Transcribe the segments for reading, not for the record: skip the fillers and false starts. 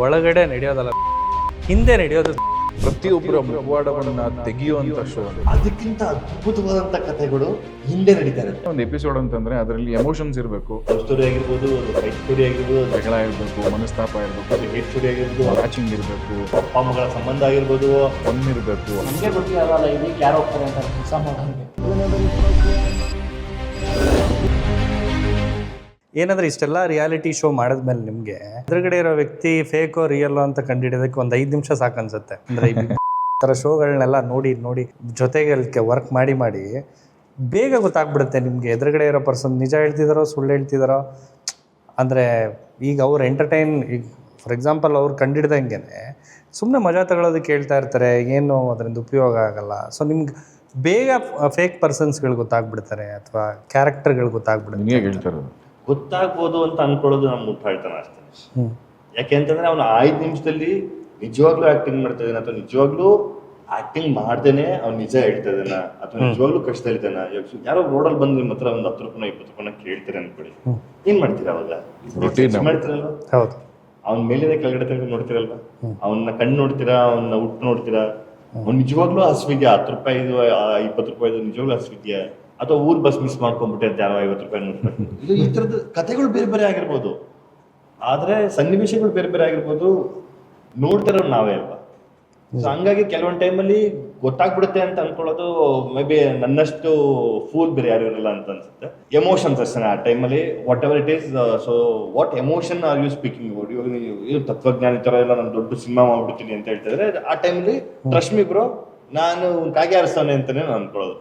ಒಳಗಡೆ ನಡೆಯೋದಲ್ಲ, ಹಿಂದೆ ನಡೆಯೋದು. ಪ್ರತಿಯೊಬ್ಬರ ಮುಖವಾಡವನ್ನ ತೆಗೆಯುವಂತ ಶೋ. ಅದಕ್ಕಿಂತ ಅದ್ಭುತವಾದಂತ ಕಥೆಗಳು ಹಿಂದೆ ನಡೀತಾ ಇರುತ್ತೆ. ಒಂದು ಎಪಿಸೋಡ್ ಅಂತಂದ್ರೆ ಅದರಲ್ಲಿ ಎಮೋಷನ್ಸ್ ಇರಬೇಕು, ಲವ್ ಸ್ಟೋರಿ ಆಗಿರ್ಬೋದು, ಫೈಟ್ ಸ್ಟೋರಿ ಆಗಿರ್ಬೋದು, ಜಗಳ ಇರಬೇಕು, ಮನಸ್ತಾಪ ಇರಬೇಕು, ಹೇಟ್ ಸ್ಟೋರಿ ಆಗಿರ್ಬೋದು, ವಾಚಿಂಗ್ ಇರಬೇಕು, ಅಪ್ಪ ಮಗಳ ಸಂಬಂಧ ಆಗಿರ್ಬೋದು. ಫನ್ ಇರಬೇಕು. ನಮಗೆ ಗೊತ್ತಿರಲ್ಲ ಇದಕ್ಕೆ ಯಾರು ಹೋಗ್ತಾರೆ ಅಂತ ಕೆಲಸ ಮಾಡೋರಿಗೆ. ಏನಂದ್ರೆ ಇಷ್ಟೆಲ್ಲ ರಿಯಾಲಿಟಿ ಶೋ ಮಾಡಿದ್ಮೇಲೆ ನಿಮಗೆ ಎದುರುಗಡೆ ಇರೋ ವ್ಯಕ್ತಿ ಫೇಕೋ ರಿಯಲ್ ಅಂತ ಕಂಡುಹಿಡಿಯೋದಕ್ಕೆ ಒಂದು 5 ನಿಮಿಷ ಸಾಕನ್ಸುತ್ತೆ. ಅಂದರೆ ಈ ಥರ ಶೋಗಳನ್ನೆಲ್ಲ ನೋಡಿ ಜೊತೆಗೆ ವರ್ಕ್ ಮಾಡಿ ಬೇಗ ಗೊತ್ತಾಗ್ಬಿಡುತ್ತೆ ನಿಮಗೆ ಎದುರುಗಡೆ ಇರೋ ಪರ್ಸನ್ ನಿಜ ಹೇಳ್ತಿದ್ದಾರೋ ಸುಳ್ಳು ಹೇಳ್ತಿದ್ದಾರೋ. ಅಂದರೆ ಈಗ ಅವ್ರು ಎಂಟರ್ಟೈನ್, ಈಗ ಫಾರ್ ಎಕ್ಸಾಂಪಲ್ ಅವ್ರು ಕಂಡುಹಿಡ್ದಂಗೆ ಸುಮ್ಮನೆ ಮಜಾ ತಗೊಳ್ಳೋದಕ್ಕೆ ಹೇಳ್ತಾ ಇರ್ತಾರೆ, ಏನು ಅದರಿಂದ ಉಪಯೋಗ ಆಗಲ್ಲ. ಸೊ ನಿಮ್ಗೆ ಬೇಗ ಫೇಕ್ ಪರ್ಸನ್ಸ್ಗಳು ಗೊತ್ತಾಗ್ಬಿಡ್ತಾರೆ ಅಥವಾ ಕ್ಯಾರೆಕ್ಟರ್ಗಳು ಗೊತ್ತಾಗ್ಬಿಡುತ್ತೆ. ನಿಮಗೆ ಹೇಳ್ತಾರೆ ಗೊತ್ತಾಗ್ಬೋದು ಅಂತ ಅನ್ಕೊಳ್ಳೋದು ನಮ್ಮ ಮುಟ್ಟಾಳ್ತಾನ ಅಷ್ಟೇ. ಯಾಕೆ ಅಂತಂದ್ರೆ ಅವನು 5 ನಿಮಿಷದಲ್ಲಿ ನಿಜವಾಗ್ಲೂ ಆಕ್ಟಿಂಗ್ ಮಾಡ್ತಾ ಇದ್ದಾನೆ ಅಥವಾ ನಿಜವಾಗ್ಲೂ ಆಕ್ಟಿಂಗ್ ಮಾಡ್ದೇನೆ ಅವ್ನು ನಿಜ ಹೇಳ್ತಾ ಇದ್ದಾನ ಅಥವಾ ನಿಜವಾಗ್ಲೂ ಕಷ್ಟದಲ್ಲಿದ್ದಾನ. ಯಾರೋ ರೋಡಲ್ಲಿ ಬಂದು ನಿಮ್ಮ ಹತ್ರ ಒಂದು 10 ರೂಪಾಯಿ 20 ರೂಪಾಯಿ ಕೇಳ್ತೀರ ಅನ್ಕೊಳ್ಳಿ, ಏನ್ ಮಾಡ್ತೀರಾ ಅವಾಗ? ಮಾಡ್ತೀರಲ್ವ? ಹೌದು. ಅವ್ನ ಮೇಲಿನ ಕೆಳಗಡೆ ತನಕ ನೋಡ್ತಿರಲ್ವಾ, ಅವನ್ನ ಕಣ್ಣು ನೋಡ್ತೀರಾ, ಅವನ್ನ ಉಟ್ಟು ನೋಡ್ತೀರಾ, ಅವ್ನು ನಿಜವಾಗ್ಲೂ ಹಸ್ವಿದ್ಯಾ? 10 ರೂಪಾಯಿ 20 ರೂಪಾಯಿ ನಿಜವಾಗ್ಲೂ ಹಸ್ವಿದ್ಯಾ? ಅಥವಾ ಊರ್ ಬಸ್ ಮಿಸ್ ಮಾಡ್ಕೊಂಡ್ಬಿಟ್ಟೆ ಯಾರೋ 50 ರೂಪಾಯಿ 100 ರೂಪಾಯಿ. ಇದು ಈ ತರದ ಕಥೆಗಳು ಬೇರೆ ಬೇರೆ ಆಗಿರ್ಬೋದು, ಆದ್ರೆ ಸನ್ನಿವೇಶಗಳು ಬೇರೆ ಬೇರೆ ಆಗಿರ್ಬೋದು. ನೋಡ್ತಿರೋ ನಾವೇ ಅಲ್ವಾ? ಸೊ ಹಂಗಾಗಿ ಕೆಲವೊಂದು ಟೈಮಲ್ಲಿ ಗೊತ್ತಾಗ್ಬಿಡುತ್ತೆ ಅಂತ ಅನ್ಕೊಳ್ಳೋದು ಮೇ ಬಿ ನನ್ನಷ್ಟು ಫೂಲ್ ಬೇರೆ ಯಾರು ಇರಲ್ಲ ಅಂತ ಅನ್ಸುತ್ತೆ. ಎಮೋಷನ್ಸ್ ಅಷ್ಟೇ ಆ ಟೈಮಲ್ಲಿ, whatever it is. So what emotion are you speaking about? ಇವಾಗ ನೀವು ತತ್ವಜ್ಞಾನಿ ತರ ಎಲ್ಲ ನಾನು ದೊಡ್ಡ ಸಿನಿಮಾ ಮಾಡ್ಬಿಡ್ತೀನಿ ಅಂತ ಹೇಳ್ತಿದ್ರೆ ಆ ಟೈಮಲ್ಲಿ ಟ್ರಸ್ಟ್ ಮಿ ಬ್ರೋ, ನಾನು ಕಾಗೆ ಆರಿಸ್ತಾನೆ ಅಂತಾನೆ ನಾನು ಅನ್ಕೊಳ್ಳೋದು.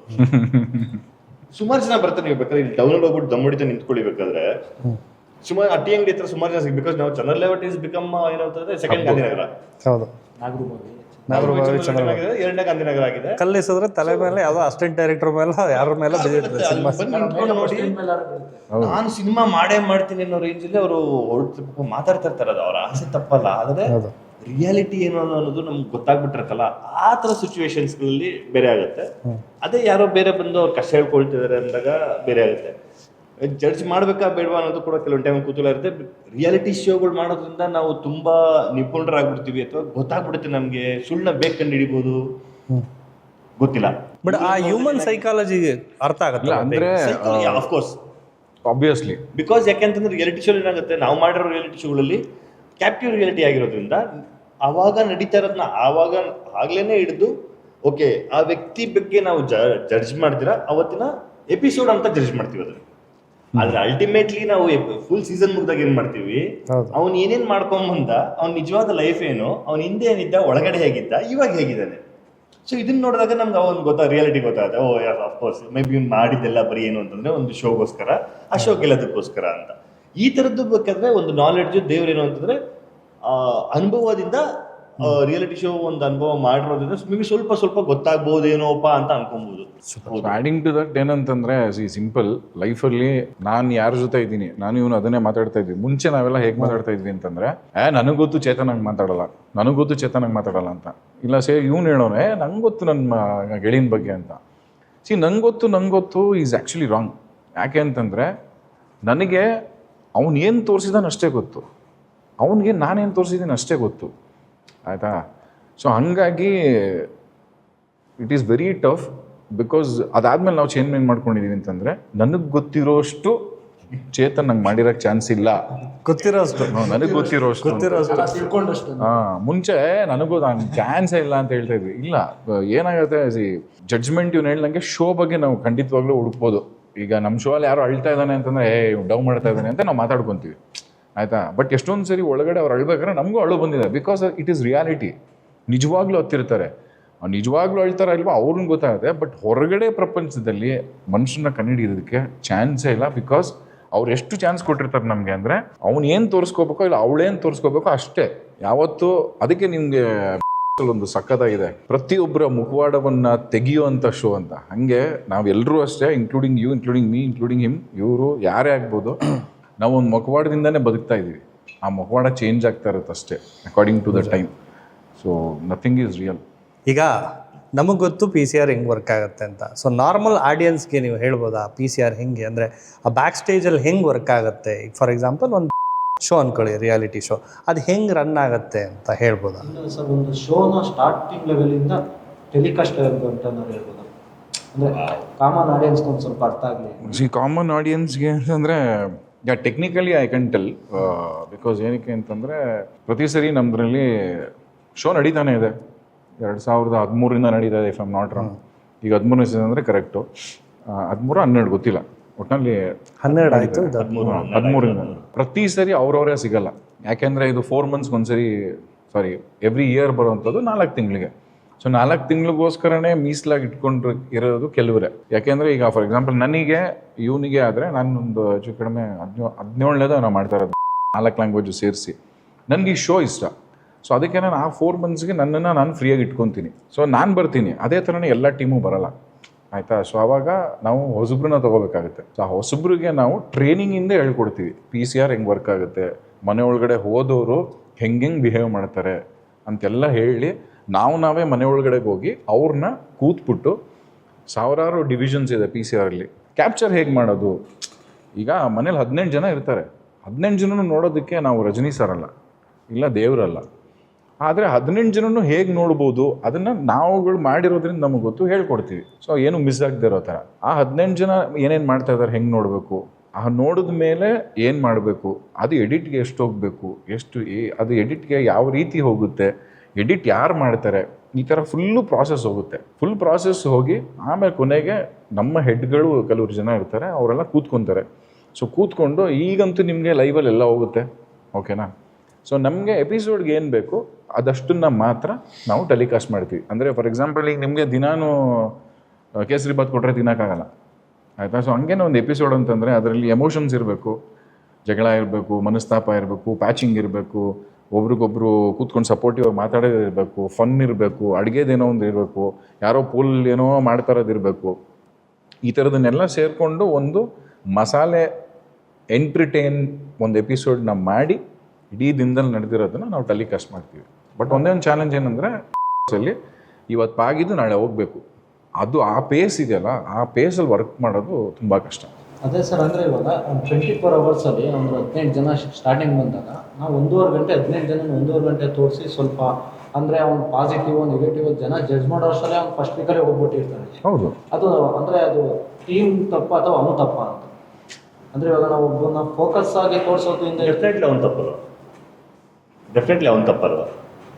ಸುಮಾರು ಜನ ಬರ್ತಾರೆ, ನೀವು ಬೇಕಾದ್ರೆ ಇಲ್ಲಿ ಡೌನ್ಲೋಡ್ ಹೋಗ್ಬಿಟ್ಟು ದಮ್ ಹೊಡಿತಾ ನಿಂತ್ಕೊಳ್ಬೇಕಾದ್ರೆ ಸುಮಾರು ಆ ಟಿ ಅಂಗಡಿ ಹತ್ರ ಸುಮಾರು ಜನ ಬಿಕಾಸ್ ನಾವು ಚಂದ್ರ ಲೆವೆಟ್ ಈಸ್ ಬಿಕಮ್ ಏನಂತಂದ್ರೆ ಸೆಕೆಂಡ್ ಗಾಂಧಿನಗರ. ಹೌದು. ಎರಡನೇ ಗಾಂಧಿನಗರ ಆಗಿದೆ. ಕಲ್ಲಿಸಿದ್ರೆ ತಲೆ ಮೇಲೆ ಯಾವುದೋ ಅಸಿಸ್ಟೆಂಟ್ ಡೈರೆಕ್ಟರ್ ಮೇಲೆ ಯಾರ ಮೇಲೆ ಬಿದ್ದಿರ್ತದೆ ಸಿನಿಮಾ. ನಾನು ಸಿನಿಮಾ ಮಾಡೇ ಮಾಡ್ತೀನಿ ಅನ್ನೋ ರೇಂಜಲ್ಲಿ ಅವರು ಹೊರಟು ಮಾತಾಡ್ತಾ ಇರ್ತಾರೆ. ಅದು ಅವ್ರ ಆಸೆ ತಪ್ಪಲ್ಲ, ಆದ್ರೆ ರಿಯಾಲಿಟಿ ಏನು ಅನ್ನೋದು ನಮ್ಗೆ ಗೊತ್ತಾಗ್ಬಿಟ್ಟಿರತ್ತಲ್ಲ, ಆ ತರ ಸಿಚುವೇಶನ್ಸ್ ಗಳಲ್ಲಿ ಬೇರೆ ಆಗುತ್ತೆ. ಅದೇ ಯಾರೋ ಬೇರೆ ಬಂದು ಅವ್ರು ಕಷ್ಟ ಹೇಳ್ಕೊಳ್ತಿದಾರೆ ಅಂದಾಗ ಬೇರೆ ಆಗುತ್ತೆ. ಜಡ್ಜ್ ಮಾಡ್ಬೇಕಾ ಬೇಡವಾ ಅನ್ನೋದು ಕೂಡ ಕೆಲವೊಂದು ಟೈಮ್ ಕೂತೂಲ ಇರುತ್ತೆ. ರಿಯಾಲಿಟಿ ಶೋಗಳು ಮಾಡೋದ್ರಿಂದ ನಾವು ತುಂಬಾ ನಿಪುಣರಾಗ್ಬಿಡ್ತೀವಿ ಅಥವಾ ಗೊತ್ತಾಗ್ಬಿಡುತ್ತೆ ನಮ್ಗೆ, ಸುಳ್ಳನ್ನ ಬೇಗ ಕಂಡು ಹಿಡಿಬಹುದು, ಗೊತ್ತಿಲ್ಲ. ಬಟ್ ಆ ಹ್ಯೂಮನ್ ಸೈಕಾಲಜಿ ಅರ್ಥ ಆಗಲ್ಲ ಅಂದ್ರೆ ಆಫ್ಕೋರ್ಸ್ ಆಬ್ವಿಯಸ್ಲಿ. ಬಿಕಾಸ್ ಯಾಕೆಂತಂದ್ರೆ ರಿಯಾಲಿಟಿ ಶೋ ಏನಾಗುತ್ತೆ, ನಾವು ಮಾಡಿರೋ ರಿಯಾಲಿಟಿ ಶೋಗಳಲ್ಲಿ ಕ್ಯಾಪ್ಟಿವ್ ರಿಯಾಲಿಟಿ ಆಗಿರೋದ್ರಿಂದ ಅವಾಗ ನಡೀತಾ ಇರೋದನ್ನ ಆವಾಗ ಆಗ್ಲೇನೆ ಹಿಡಿದು ಓಕೆ ಆ ವ್ಯಕ್ತಿ ಬಗ್ಗೆ ನಾವು ಜಡ್ಜ್ ಮಾಡ್ತೀರಾ ಅವತ್ತಿನ ಎಪಿಸೋಡ್ ಅಂತ ಜಡ್ಜ್ ಮಾಡ್ತೀವಿ ಅದನ್ನ. ಆದ್ರೆ ಅಲ್ಟಿಮೇಟ್ಲಿ ನಾವು ಫುಲ್ ಸೀಸನ್ ಮುಗ್ದಾಗ ಏನ್ ಮಾಡ್ತೀವಿ, ಅವ್ನು ಏನೇನ್ ಮಾಡ್ಕೊಂಡ್ ಬಂದ, ಅವ್ನ ನಿಜವಾದ ಲೈಫ್ ಏನು, ಅವ್ನ ಹಿಂದೆ ಏನಿದ್ದ, ಒಳಗಡೆ ಹೇಗಿದ್ದ, ಇವಾಗ ಹೇಗಿದ್ದಾನೆ. ಸೊ ಇದನ್ನ ನೋಡಿದಾಗ ನಮ್ಗೆ ಅವನ್ ರಿಯಾಲಿಟಿ ಗೊತ್ತಾಗುತ್ತೆ. ಓ ಯಾರು ಅಫ್ಕೋರ್ಸ್ ಮೇ ಬಿ ಮಾಡಿದ್ದೆಲ್ಲ ಬರೀ ಏನು ಅಂತಂದ್ರೆ ಒಂದು ಶೋಗೋಸ್ಕರ, ಆ ಶೋ ಗೆಲ್ಲೋದಕ್ಕೋಸ್ಕರ ಅಂತ. ಈ ತರದ್ದು ಬೇಕಾದ್ರೆ ಒಂದು ನಾಲೆಡ್ಜ್ ದೇವ್ರೇನು ಅಂತಂದ್ರೆ ಅನುಭವದಿಂದ ರಿಯಾಲಿಟಿ ಶೋ ಒಂದು ಅನುಭವ ಮಾಡಿರೋದ್ರಿಂದ ನಿಮಗೆ ಸ್ವಲ್ಪ ಗೊತ್ತಾಗ್ಬೋದೇನೋಪ್ಪ ಅಂತ ಅನ್ಕೊಬಹುದು. ಆಡಿಂಗ್ ಟು ದಟ್ ಏನಂತಂದ್ರೆ ಸಿಂಪಲ್ ಲೈಫಲ್ಲಿ ನಾನು ಯಾರ ಜೊತೆ ಇದ್ದೀನಿ, ನಾನು ಇವನು ಅದನ್ನೇ ಮಾತಾಡ್ತಾ ಇದ್ವಿ. ಮುಂಚೆ ನಾವೆಲ್ಲ ಹೇಗೆ ಮಾತಾಡ್ತಾ ಇದ್ವಿ ಅಂತಂದ್ರೆ ನನಗೆ ಗೊತ್ತು ಚೇತನಾಗಿ ಮಾತಾಡಲ್ಲ, ನನಗೆ ಗೊತ್ತು ಚೇತನಾಗಿ ಮಾತಾಡಲ್ಲ ಅಂತ. ಇಲ್ಲ ಇವ್ನು ಹೇಳೋನೆ ನಂಗೆ ಗೊತ್ತು ನನ್ನ ಗೆಳೆಯನ ಬಗ್ಗೆ ಅಂತ. ನಂಗೆ ಗೊತ್ತು ಈಸ್ ಆ್ಯಕ್ಚುಲಿ ರಾಂಗ್. ಯಾಕೆ ಅಂತಂದರೆ ನನಗೆ ಅವನು ಏನು ತೋರಿಸಿದಾನೆ ಅಷ್ಟೇ ಗೊತ್ತು, ಅವನಿಗೆ ನಾನೇನು ತೋರಿಸಿದ್ದೀನಿ ಅಷ್ಟೇ ಗೊತ್ತು, ಆಯಿತಾ? ಸೊ ಹಾಗಾಗಿ it is very tough. Because ಅದಾದ್ಮೇಲೆ ನಾವು ಚೇಂಜ್ ಮಾಡ್ಕೊಂಡಿದ್ದೀವಿ ಅಂತಂದರೆ ನನಗೆ ಗೊತ್ತಿರೋಷ್ಟು ಚೇತನ್ ನಂಗೆ ಮಾಡಿರೋಕ್ಕೆ ಚಾನ್ಸ್ ಇಲ್ಲ. ಗೊತ್ತಿರೋಷ್ಟು ನನಗೆ ಗೊತ್ತಿರೋಷ್ಟು ಮುಂಚೆ ನನಗೂ ನಾನು ಚಾನ್ಸೇ ಇಲ್ಲ ಅಂತ ಹೇಳ್ತಾ ಇದ್ವಿ. ಇಲ್ಲ, ಏನಾಗುತ್ತೆ ಜಡ್ಜ್ಮೆಂಟ್ ಇವ್ನು ಹೇಳ್ದಂಗೆ ಶೋ ಬಗ್ಗೆ ನಾವು ಖಂಡಿತವಾಗ್ಲೂ ಹುಡುಕ್ಬೋದು. ಈಗ ನಮ್ಮ ಶೋ ಅಲ್ಲಿ ಯಾರು ಅಳ್ತಾ ಇದ್ದಾನೆ ಅಂತಂದರೆ ಡೌನ್ ಮಾಡ್ತಾ ಇದ್ದಾನೆ ಅಂತ ನಾವು ಮಾತಾಡ್ಕೊತೀವಿ, ಆಯಿತಾ? ಬಟ್ ಎಷ್ಟೊಂದು ಸರಿ ಒಳಗಡೆ ಅವ್ರು ಅಳ್ಬೇಕಾದ್ರೆ ನಮಗೂ ಅಳು ಬಂದಿದೆ. Because it is reality. ನಿಜವಾಗ್ಲೂ ಹತ್ತಿರ್ತಾರೆ, ನಿಜವಾಗ್ಲೂ ಅಳ್ತಾರ ಇಲ್ವಾ ಅವ್ರನ್ನ ಗೊತ್ತಾಗುತ್ತೆ. ಬಟ್ ಹೊರಗಡೆ ಪ್ರಪಂಚದಲ್ಲಿ ಮನುಷ್ಯನ ಕಂಡುಹಿಡಿಯೋದಕ್ಕೆ ಚಾನ್ಸೇ ಇಲ್ಲ. ಬಿಕಾಸ್ ಅವ್ರು ಎಷ್ಟು ಚಾನ್ಸ್ ಕೊಟ್ಟಿರ್ತಾರೆ ನಮಗೆ ಅಂದರೆ ಅವ್ನು ಏನು ತೋರಿಸ್ಕೋಬೇಕೋ ಇಲ್ಲ ಅವಳೇನು ತೋರಿಸ್ಕೋಬೇಕೋ ಅಷ್ಟೇ ಯಾವತ್ತು. ಅದಕ್ಕೆ ನಿಮಗೆ ಒಂದು ಸಖತ್ತಾಗಿದೆ, ಪ್ರತಿಯೊಬ್ಬರ ಮುಖವಾಡವನ್ನ ತೆಗೆಯುವಂಥ ಶೋ ಅಂತ. ಹಾಗೆ ನಾವೆಲ್ಲರೂ ಅಷ್ಟೇ, including you, including me, including him, ಇವರು ಯಾರೇ ಆಗ್ಬೋದು, ನಾವು ಒಂದು ಮುಖವಾಡದಿಂದನೇ ಬದುಕ್ತಾ ಇದ್ದೀವಿ. ಆ ಮುಖವಾಡ ಚೇಂಜ್ ಆಗ್ತಾ ಇರುತ್ತೆ ಅಷ್ಟೇ according to the time. So nothing is real. ಈಗ ನಮಗೆ ಗೊತ್ತು PCR ಹೆಂಗೆ ವರ್ಕ್ ಆಗುತ್ತೆ ಅಂತ. ಸೊ ನಾರ್ಮಲ್ ಆಡಿಯನ್ಸ್ಗೆ ನೀವು ಹೇಳ್ಬೋದಾ PCR ಹೆಂಗೆ ಅಂದರೆ ಆ ಬ್ಯಾಕ್ ಸ್ಟೇಜಲ್ಲಿ ಹೆಂಗೆ ವರ್ಕ್ ಆಗುತ್ತೆ? ಈಗ ಫಾರ್ ಎಕ್ಸಾಂಪಲ್ ಒಂದು ಶೋ ಅಂದ್ಕೊಳ್ಳಿ, ರಿಯಾಲಿಟಿ ಶೋ, ಅದು ಹೆಂಗೆ ರನ್ ಆಗುತ್ತೆ ಅಂತ ಹೇಳ್ಬೋದಾ? ಇಲ್ಲ ಸರ್, ಒಂದು ಶೋನ ಸ್ಟಾರ್ಟಿಂಗ್ ಲೆವೆಲಿಂದ ಟೆಲಿಕಾಸ್ಟ್ ಲೆವೆಲ್ಗೆ ಅಂತ ನಾವು ಹೇಳ್ಬೋದು. ಅಂದರೆ ಕಾಮನ್ ಆಡಿಯನ್ಸ್ಗೆ ಒಂದು ಸ್ವಲ್ಪ ಅರ್ಥ ಆಗಲಿ. ಕಾಮನ್ ಆಡಿಯನ್ಸ್ಗೆ ಅಂತಂದರೆ technically I can tell, because ಏನಕ್ಕೆ ಅಂತಂದರೆ ಪ್ರತಿ ಸರಿ ನಮ್ಮದ್ರಲ್ಲಿ ಶೋ ನಡೀತಾನೆ ಇದೆ. 2013 ನಡೀತಾ ಇದೆ, ಇಫ್ ಐಮ್ ನಾಟ್ ರಾಂಗ್. ಈಗ 13ನೇ ಸೀಸನ್ ಅಂದರೆ ಕರೆಕ್ಟು. 13-12 ಗೊತ್ತಿಲ್ಲ, ಒಟ್ಟಿನಲ್ಲಿ 12 ಆಯಿತು. 13ರಿಂದ ಪ್ರತಿ ಸರಿ ಅವ್ರವರೇ ಸಿಗಲ್ಲ. ಯಾಕೆಂದರೆ ಇದು 4 ಮಂತ್ಸ್ಗೆ ಒಂದ್ಸರಿ, ಎವ್ರಿ ಇಯರ್ ಬರುವಂಥದ್ದು 4 ತಿಂಗಳಿಗೆ. ಸೊ 4 ತಿಂಗಳಿಗೋಸ್ಕರನೇ ಮೀಸಲಾಗಿ ಇಟ್ಕೊಂಡು ಇರೋದು ಕೆಲವರೇ. ಯಾಕೆಂದರೆ ಈಗ ಫಾರ್ ಎಕ್ಸಾಂಪಲ್ ನನಗೆ ಇವನಿಗೆ ಆದರೆ ನಾನೊಂದು ಹೆಚ್ಚು ಕಡಿಮೆ 17ನೇದು ನಾವು ಮಾಡ್ತಾ ಇರೋದು 4 ಲ್ಯಾಂಗ್ವೇಜು ಸೇರಿಸಿ. ನನಗೆ ಈ ಶೋ ಇಷ್ಟ. ಸೊ ಅದಕ್ಕೆ ನಾನು ಆ 4 ಮಂತ್ಸ್ಗೆ ನನ್ನನ್ನು ನಾನು ಫ್ರೀಯಾಗಿ ಇಟ್ಕೊತೀನಿ. ಸೊ ನಾನು ಬರ್ತೀನಿ, ಅದೇ ಥರನೇ ಎಲ್ಲ ಟೀಮು ಬರಲ್ಲ, ಆಯಿತಾ? ಸೊ ಆವಾಗ ನಾವು ಹೊಸಬ್ರನ್ನ ತೊಗೋಬೇಕಾಗುತ್ತೆ. ಸೊ ಆ ಹೊಸಬ್ರಿಗೆ ನಾವು ಟ್ರೈನಿಂಗಿಂದ ಹೇಳ್ಕೊಡ್ತೀವಿ. PCR ಹೆಂಗೆ ವರ್ಕ್ ಆಗುತ್ತೆ, ಮನೆ ಒಳಗಡೆ ಹೋದವರು ಹೆಂಗೆ ಬಿಹೇವ್ ಮಾಡ್ತಾರೆ ಅಂತೆಲ್ಲ ಹೇಳಿ ನಾವೇ ಮನೆ ಒಳಗಡೆಗೆ ಹೋಗಿ ಅವ್ರನ್ನ ಕೂತ್ಬಿಟ್ಟು, ಸಾವಿರಾರು ಡಿವಿಷನ್ಸ್ ಇದೆ PCRಲ್ಲಿ, ಕ್ಯಾಪ್ಚರ್ ಹೇಗೆ ಮಾಡೋದು. ಈಗ ಮನೇಲಿ 18 ಜನ ಇರ್ತಾರೆ, 18 ಜನನು ನೋಡೋದಕ್ಕೆ ನಾವು ರಜನಿ ಸರ್ ಅಲ್ಲ, ಇಲ್ಲ ದೇವರಲ್ಲ. ಆದರೆ 18 ಜನನು ಹೇಗೆ ನೋಡ್ಬೋದು ಅದನ್ನು ನಾವುಗಳು ಮಾಡಿರೋದ್ರಿಂದ ನಮಗೆ ಗೊತ್ತು, ಹೇಳ್ಕೊಡ್ತೀವಿ. ಸೊ ಏನು ಮಿಸ್ ಆಗದೆ ಇರೋ ಥರ ಆ 18 ಜನ ಏನೇನು ಮಾಡ್ತಾ ಇದ್ದಾರೆ, ಹೆಂಗೆ ನೋಡಬೇಕು, ಆ ನೋಡಿದ ಮೇಲೆ ಏನು ಮಾಡಬೇಕು, ಅದು ಎಡಿಟ್ಗೆ ಎಷ್ಟು ಹೋಗಬೇಕು, ಅದು ಎಡಿಟ್ಗೆ ಯಾವ ರೀತಿ ಹೋಗುತ್ತೆ, ಎಡಿಟ್ ಯಾರು ಮಾಡ್ತಾರೆ, ಈ ಥರ ಫುಲ್ಲು ಪ್ರಾಸೆಸ್ ಹೋಗುತ್ತೆ. ಫುಲ್ ಪ್ರಾಸೆಸ್ ಹೋಗಿ ಆಮೇಲೆ ಕೊನೆಗೆ ನಮ್ಮ ಹೆಡ್ಗಳು ಕೆಲವರು ಜನ ಇರ್ತಾರೆ, ಅವರೆಲ್ಲ ಕೂತ್ಕೊತಾರೆ. ಸೊ ಕೂತ್ಕೊಂಡು ಈಗಂತೂ ನಿಮಗೆ ಲೈವಲ್ಲಿ ಎಲ್ಲ ಹೋಗುತ್ತೆ, ಓಕೆನಾ? ಸೊ ನಮಗೆ ಎಪಿಸೋಡ್ಗೆ ಏನು ಬೇಕು ಅದಷ್ಟನ್ನು ಮಾತ್ರ ನಾವು ಟೆಲಿಕಾಸ್ಟ್ ಮಾಡ್ತೀವಿ. ಅಂದರೆ ಫಾರ್ ಎಕ್ಸಾಂಪಲ್ ಈಗ ನಿಮಗೆ ದಿನಾನು ಕೇಸರಿ ಬಾತ್ ಕೊಟ್ಟರೆ ತಿನ್ನೋಕ್ಕಾಗಲ್ಲ, ಆಯಿತಾ? ಸೊ ಹಂಗೇನೋ ಒಂದು ಎಪಿಸೋಡ್ ಅಂತಂದರೆ ಅದರಲ್ಲಿ ಎಮೋಷನ್ಸ್ ಇರಬೇಕು, ಜಗಳ ಇರಬೇಕು, ಮನಸ್ತಾಪ ಇರಬೇಕು, ಪ್ಯಾಚಿಂಗ್ ಇರಬೇಕು, ಒಬ್ರಿಗೊಬ್ರು ಕೂತ್ಕೊಂಡು ಸಪೋರ್ಟಿವ್ ಆಗಿ ಮಾತಾಡೋದು ಇರಬೇಕು, ಫನ್ ಇರಬೇಕು, ಅಡುಗೆದೇನೋ ಒಂದು ಇರಬೇಕು, ಯಾರೋ ಪೂಲ್ ಏನೋ ಮಾಡ್ತಾರೋದಿರಬೇಕು. ಈ ಥರದನ್ನೆಲ್ಲ ಸೇರಿಕೊಂಡು ಒಂದು ಮಸಾಲೆ ಎಂಟ್ರಿಟೈನ್ ಒಂದು ಎಪಿಸೋಡ್ನ ಮಾಡಿ ಇಡೀ ದಿನದಲ್ಲಿ ನಡೆದಿರೋದನ್ನು ನಾವು ಟೆಲಿಕಾಸ್ಟ್ ಮಾಡ್ತೀವಿ. ಬಟ್ ಒಂದೇ ಒಂದು ಚಾಲೆಂಜ್ ಏನಂದರೆ ಅಲ್ಲಿ ಇವತ್ತು ಆಗಿದ್ದು ನಾಳೆ ಹೋಗಬೇಕು, ಅದು ಆ ಪೇಸ್ ಇದೆಯಲ್ಲ, ಆ ಪೇಸಲ್ಲಿ ವರ್ಕ್ ಮಾಡೋದು ತುಂಬ ಕಷ್ಟ. ಅದೇ ಸರ್, ಅಂದರೆ ಇವಾಗ ಒಂದು 24 ಅವರ್ಸಲ್ಲಿ ಒಂದು 18 ಜನ ಸ್ಟಾರ್ಟಿಂಗ್ ಬಂದಾಗ ನಾವು 1.5 ಗಂಟೆ 18 ಜನ 1.5 ಗಂಟೆ ತೋರಿಸಿ ಸ್ವಲ್ಪ ಅಂದರೆ ಅವ್ನು ಪಾಸಿಟಿವ್ ನೆಗೆಟಿವ್ ಜನ ಜಡ್ಜ್ ಮಾಡೋ ಅಷ್ಟಲ್ಲೇ ಅವ್ನು ಫಸ್ಟ್ ವೀಕಲ್ಲೇ ಹೋಗ್ಬಿಟ್ಟಿರ್ತಾನೆ. ಹೌದು, ಅದು ಅಂದರೆ ಅದು ಟೀಮ್ ತಪ್ಪ ಅಥವಾ ಅವನು ತಪ್ಪ ಅಂತ. ಅಂದರೆ ಇವಾಗ ನಾವು ಒಬ್ಬನ ಫೋಕಸ್ ಆಗಿ ತೋರಿಸೋದ್ರಿಂದ ಡೆಫಿನೆಟ್ಲಿ ಅವ್ನು ತಪ್ಪಲ್ವ.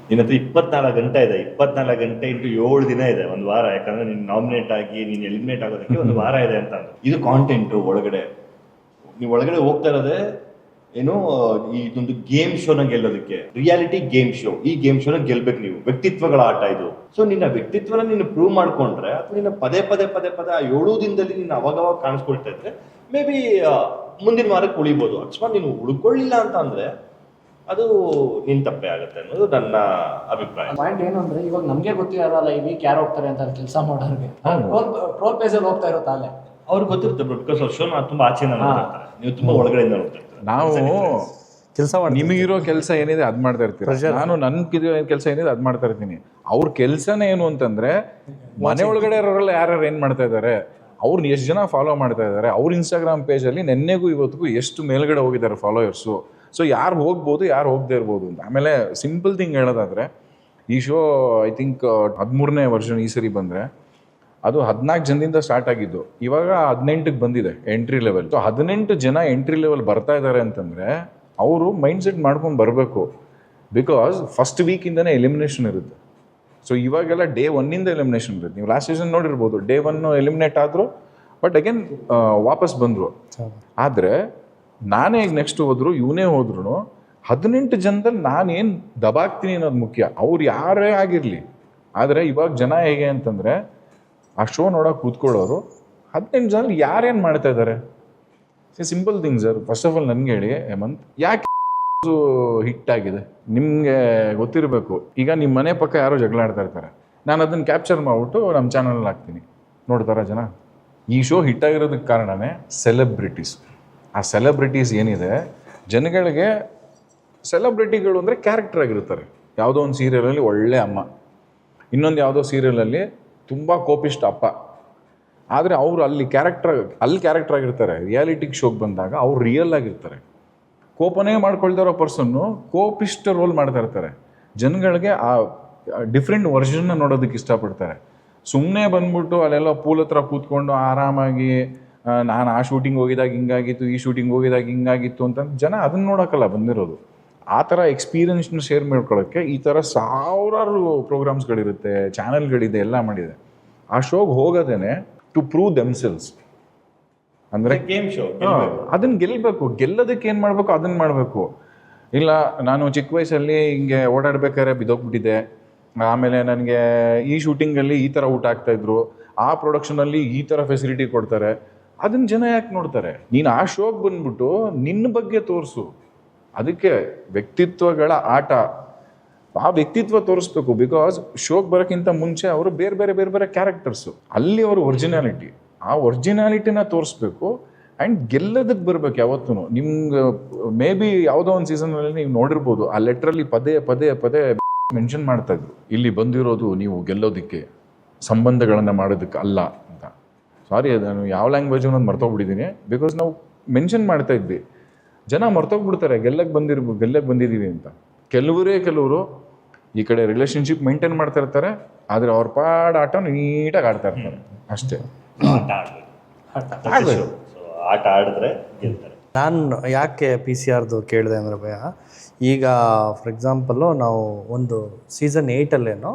ನಿನ್ನ ಹತ್ರ 24 ಗಂಟೆ ಇದೆ, 24 ಗಂಟೆ ಇಂಟು 7 ದಿನ ಇದೆ, ಒಂದು ವಾರ. ಯಾಕಂದ್ರೆ ನೀನು ನಾಮಿನೇಟ್ ಆಗಿ ನೀನು ಎಲಿಮಿನೇಟ್ ಆಗೋದಕ್ಕೆ ಒಂದು ವಾರ ಇದೆ ಅಂತ. ಇದು ಕಾಂಟೆಂಟು ಒಳಗಡೆ ನೀವು ಒಳಗಡೆ ಹೋಗ್ತಾ ಇರೋದೇ ಏನು, ಇದೊಂದು ಗೇಮ್ ಶೋನ ಗೆಲ್ಲೋದಕ್ಕೆ, ರಿಯಾಲಿಟಿ ಗೇಮ್ ಶೋ. ಈ ಗೇಮ್ ಶೋನ ಗೆಲ್ಬೇಕು ನೀವು, ವ್ಯಕ್ತಿತ್ವಗಳ ಆಟ ಇದು. ಸೊ ನಿನ್ನ ವ್ಯಕ್ತಿತ್ವನ ನೀನು ಪ್ರೂವ್ ಮಾಡ್ಕೊಂಡ್ರೆ ಅಥವಾ ನಿನ್ನ ಪದೇ ಆ 7 ದಿನದಲ್ಲಿ ನೀನು ಅವಾಗವಾಗ ಕಾಣಿಸ್ಕೊಳ್ತಾ ಇದ್ರೆ ಮೇ ಬಿ ಮುಂದಿನ ವಾರಕ್ಕೆ ಉಳಿಬೋದು. ಅಕಸ್ಮಾತ್ ನೀನು ಉಳ್ಕೊಳ್ಳಿಲ್ಲ ಅಂತ ಅಂದ್ರೆ ಅದು ನಿನ್ ತಪ್ಪೇ ಆಗುತ್ತೆ ಅನ್ನೋದು ನನ್ನ ಅಭಿಪ್ರಾಯ. ಪಾಯಿಂಟ್ ಏನು ಅಂದ್ರೆ, ಇವಾಗ ನಮಗೆ ಗೊತ್ತಿರಲ್ಲ ಈ ವೀಕ್ ಯಾರು ಹೋಗ್ತಾರೆ ಅಂತ ಕೆಲಸ ಮಾಡೋರಿಗೆ. ಟ್ರೋಲ್ ಪೇಜಲ್ಲಿ ಹೋಗ್ತಾ ಇರೋ ತಾಲೆ ಅವ್ರಿಗೆ ಗೊತ್ತಿರುತ್ತೆ, ಬಿಕಾಸ್ ಅವ್ರ ಶೋನ ತುಂಬಾ ಆಚೆಯಿಂದ ನೋಡ್ತಾರೆ, ನೀವು ತುಂಬಾ ಒಳಗಡೆಯಿಂದ ನೋಡ್ತಾರೆ. ನಾವು ಕೆಲಸ ಮಾಡಿ ನಿಮಗಿರೋ ಕೆಲಸ ಏನಿದೆ ಅದು ಮಾಡ್ತಾ ಇರ್ತೀವಿ, ನಾನು ನನ್ಗಿರೋ ಕೆಲಸ ಏನಿದೆ ಅದು ಮಾಡ್ತಾ ಇರ್ತೀನಿ. ಅವ್ರ ಕೆಲಸನೇ ಏನು ಅಂತಂದ್ರೆ ಮನೆ ಒಳಗಡೆ ಇರೋರೆಲ್ಲ ಯಾರ್ಯಾರು ಏನು ಮಾಡ್ತಾ ಇದ್ದಾರೆ, ಅವ್ರನ್ನ ಎಷ್ಟು ಜನ ಫಾಲೋ ಮಾಡ್ತಾ ಇದ್ದಾರೆ, ಅವ್ರ ಇನ್ಸ್ಟಾಗ್ರಾಮ್ ಪೇಜಲ್ಲಿ ನೆನ್ನೆಗೂ ಇವತ್ತಿಗೂ ಎಷ್ಟು ಮೇಲ್ಗಡೆ ಹೋಗಿದ್ದಾರೆ ಫಾಲೋಯರ್ಸು. ಸೊ ಯಾರು ಹೋಗ್ಬೋದು, ಯಾರು ಹೋಗದೇ ಇರ್ಬೋದು ಅಂತ. ಆಮೇಲೆ ಸಿಂಪಲ್ ಥಿಂಗ್ ಹೇಳೋದಾದರೆ, ಈ ಶೋ ಐ ಥಿಂಕ್ 13ನೇ ವರ್ಷನ್ ಈ ಸರಿ ಬಂದರೆ, ಅದು 14 ಜನದಿಂದ ಸ್ಟಾರ್ಟ್ ಆಗಿದ್ದು, ಇವಾಗ 18ಕ್ಕೆ ಬಂದಿದೆ ಎಂಟ್ರಿ ಲೆವೆಲ್. ಸೊ 18 ಜನ ಎಂಟ್ರಿ ಲೆವೆಲ್ ಬರ್ತಾ ಇದ್ದಾರೆ ಅಂತಂದರೆ ಅವರು ಮೈಂಡ್ಸೆಟ್ ಮಾಡ್ಕೊಂಡು ಬರಬೇಕು. ಬಿಕಾಸ್ ಫಸ್ಟ್ ವೀಕಿಂದನೇ ಎಲಿಮಿನೇಷನ್ ಇರುತ್ತೆ. ಸೊ ಇವಾಗೆಲ್ಲ ಡೇ 1 ಎಲಿಮಿನೇಷನ್ ಇರುತ್ತೆ. ನೀವು ಲಾಸ್ಟ್ ಸೀಸನ್ ನೋಡಿರ್ಬೋದು, ಡೇ 1 ಎಲಿಮಿನೇಟ್ ಆದರು, ಬಟ್ ಅಗೇನ್ ವಾಪಸ್ ಬಂದರು. ಆದರೆ ನಾನೇ ಈಗ ನೆಕ್ಸ್ಟ್ ಹೋದ್ರು, ಇವನೇ ಹೋದ್ರು, 18 ಜನದಲ್ಲಿ ನಾನೇನು ದಬಾಗ್ತೀನಿ ಅನ್ನೋದು ಮುಖ್ಯ, ಅವ್ರು ಯಾರೇ ಆಗಿರಲಿ. ಆದರೆ ಇವಾಗ ಜನ ಹೇಗೆ ಅಂತಂದರೆ, ಆ ಶೋ ನೋಡೋಕೆ ಕೂತ್ಕೊಳ್ಳೋರು 18 ಜನ ಯಾರೇನು ಮಾಡ್ತಾ ಇದ್ದಾರೆ. Simple thing sir. First of all ನನಗೆ ಹೇಳಿ ಹೇಮಂತ್, ಯಾಕೆ ಹಿಟ್ ಆಗಿದೆ ನಿಮಗೆ ಗೊತ್ತಿರಬೇಕು. ಈಗ ನಿಮ್ಮ ಮನೆ ಪಕ್ಕ ಯಾರೋ ಜಗಳ ಆಡ್ತಾ ಇರ್ತಾರೆ, ನಾನು ಅದನ್ನು ಕ್ಯಾಪ್ಚರ್ ಮಾಡಿಬಿಟ್ಟು ನಮ್ಮ ಚಾನಲಲ್ಲಿ ಹಾಕ್ತೀನಿ, ನೋಡ್ತಾರ ಜನ. ಈ ಶೋ ಹಿಟ್ ಆಗಿರೋದಕ್ಕೆ ಕಾರಣನೇ ಸೆಲೆಬ್ರಿಟೀಸ್. ಆ ಸೆಲೆಬ್ರಿಟೀಸ್ ಏನಿದೆ, ಜನಗಳಿಗೆ ಸೆಲೆಬ್ರಿಟಿಗಳು ಅಂದರೆ ಕ್ಯಾರೆಕ್ಟರ್ ಆಗಿರ್ತಾರೆ. ಯಾವುದೋ ಒಂದು ಸೀರಿಯಲಲ್ಲಿ ಒಳ್ಳೆ ಅಮ್ಮ, ಇನ್ನೊಂದು ಯಾವುದೋ ಸೀರಿಯಲಲ್ಲಿ ತುಂಬ ಕೋಪಿಷ್ಟ ಅಪ್ಪ. ಆದರೆ ಅವರು ಅಲ್ಲಿ ಕ್ಯಾರೆಕ್ಟರ್ ಆಗಿರ್ತಾರೆ. ರಿಯಾಲಿಟಿಗೆ ಶೋಗೆ ಬಂದಾಗ ಅವ್ರು ರಿಯಲ್ ಆಗಿರ್ತಾರೆ. ಕೋಪನೇ ಮಾಡ್ಕೊಳ್ತಾ ಇರೋ ಪರ್ಸನ್ನು ಕೋಪಿಷ್ಟ ರೋಲ್ ಮಾಡ್ತಾ ಇರ್ತಾರೆ. ಜನಗಳಿಗೆ ಆ ಡಿಫ್ರೆಂಟ್ ವರ್ಷನ್ನ ನೋಡೋದಕ್ಕೆ ಇಷ್ಟಪಡ್ತಾರೆ. ಸುಮ್ಮನೆ ಬಂದ್ಬಿಟ್ಟು ಅಲ್ಲೆಲ್ಲ ಪೂಲ್ ಹತ್ರ ಕೂತ್ಕೊಂಡು ಆರಾಮಾಗಿ ನಾನು ಆ ಶೂಟಿಂಗ್ ಹೋಗಿದಾಗ ಹಿಂಗಾಗಿತ್ತು, ಈ ಶೂಟಿಂಗ್ ಹೋಗಿದಾಗ ಹಿಂಗಾಗಿತ್ತು ಅಂತ ಜನ ಅದನ್ನ ನೋಡೋಕ್ಕಲ್ಲ ಬಂದಿರೋದು. ಆ ಥರ ಎಕ್ಸ್ಪೀರಿಯನ್ಸ್ನ ಶೇರ್ ಮಾಡ್ಕೊಳ್ಳೋಕ್ಕೆ ಈ ಥರ ಸಾವಿರಾರು ಪ್ರೋಗ್ರಾಮ್ಸ್ಗಳಿರುತ್ತೆ, ಚಾನಲ್ಗಳಿದೆ, ಎಲ್ಲ ಮಾಡಿದೆ. ಆ ಶೋಗೆ ಹೋಗೋದೇನೆ ಟು ಪ್ರೂವ್ ದೆಮ್ಸೆಲ್ಸ್. ಅಂದರೆ ಗೇಮ್ ಶೋ ಅದನ್ನ ಗೆಲ್ಲಬೇಕು. ಗೆಲ್ಲೋದಕ್ಕೆ ಏನು ಮಾಡಬೇಕು ಅದನ್ನ ಮಾಡಬೇಕು. ಇಲ್ಲ ನಾನು ಚಿಕ್ಕ ವಯಸ್ಸಲ್ಲಿ ಹಿಂಗೆ ಓಡಾಡ್ಬೇಕಾದ್ರೆ ಬಿದ್ದೋಗ್ಬಿಟ್ಟಿದ್ದೆ, ಆಮೇಲೆ ನನಗೆ ಈ ಶೂಟಿಂಗಲ್ಲಿ ಈ ಥರ ಊಟ ಆಗ್ತಾಯಿದ್ರು, ಆ ಪ್ರೊಡಕ್ಷನಲ್ಲಿ ಈ ಥರ ಫೆಸಿಲಿಟಿ ಕೊಡ್ತಾರೆ, ಅದನ್ನ ಜನ ಯಾಕೆ ನೋಡ್ತಾರೆ? ನೀನು ಆ ಶೋಗೆ ಬಂದ್ಬಿಟ್ಟು ನಿನ್ನ ಬಗ್ಗೆ ತೋರಿಸು. ಅದಕ್ಕೆ ವ್ಯಕ್ತಿತ್ವಗಳ ಆಟ, ಆ ವ್ಯಕ್ತಿತ್ವ ತೋರಿಸ್ಬೇಕು. ಬಿಕಾಸ್ ಶೋಗೆ ಬರೋಕ್ಕಿಂತ ಮುಂಚೆ ಅವರು ಬೇರೆ ಬೇರೆ ಬೇರೆ ಬೇರೆ ಕ್ಯಾರೆಕ್ಟರ್ಸು, ಅಲ್ಲಿ ಅವರು ಒರಿಜಿನಾಲಿಟಿ, ಆ ಒರಿಜಿನಾಲಿಟಿನ ತೋರಿಸ್ಬೇಕು. ಆ್ಯಂಡ್ ಗೆಲ್ಲೋದಕ್ಕೆ ಬರ್ಬೇಕು ಯಾವತ್ತೂ. ನಿಮ್ಗೆ ಮೇ ಬಿ ಯಾವುದೋ ಒಂದು ಸೀಸನಲ್ಲಿ ನೀವು ನೋಡಿರ್ಬೋದು, ಆ ಲೆಟ್ರಲ್ಲಿ ಪದೇ ಪದೇ ಪದೇ ಮೆನ್ಷನ್ ಮಾಡ್ತಾಯಿದ್ರು, ಇಲ್ಲಿ ಬಂದಿರೋದು ನೀವು ಗೆಲ್ಲೋದಕ್ಕೆ, ಸಂಬಂಧಗಳನ್ನು ಮಾಡೋದಕ್ಕೆ ಅಲ್ಲ ಅಂತ. ಸಾರಿ, ನಾನು ಯಾವ ಲ್ಯಾಂಗ್ವೇಜ್ ಅನ್ನೋದು ಮರ್ತೋಗ್ಬಿಟ್ಟಿದ್ದೀನಿ. ಬಿಕಾಸ್ ನಾವು ಮೆನ್ಷನ್ ಮಾಡ್ತಾ ಇದ್ವಿ, ಜನ ಮರ್ತೋಗ್ಬಿಡ್ತಾರೆ ಗೆಲ್ಲಕ್ಕೆ ಬಂದಿದ್ದೀವಿ ಅಂತ. ಕೆಲವರು ಈ ಕಡೆ ರಿಲೇಷನ್ಶಿಪ್ ಮೇಂಟೈನ್ ಮಾಡ್ತಾ ಇರ್ತಾರೆ, ಆದರೆ ಅವ್ರ ಆಟ ನೀಟಾಗಿ ಆಡ್ತಾ ಇರ್ತಾರೆ ಅಷ್ಟೇ. ಆಟ ಆಡಿದ್ರೆ ಗೆಲ್ತಾರೆ. ನಾನು ಯಾಕೆ PCR ಕೇಳಿದೆ ಅಂದರೆ ಭಯ, ಈಗ ಫಾರ್ ಎಕ್ಸಾಂಪಲ್ಲು ನಾವು ಒಂದು ಸೀಸನ್ 8ಅಲ್ಲೇನೋ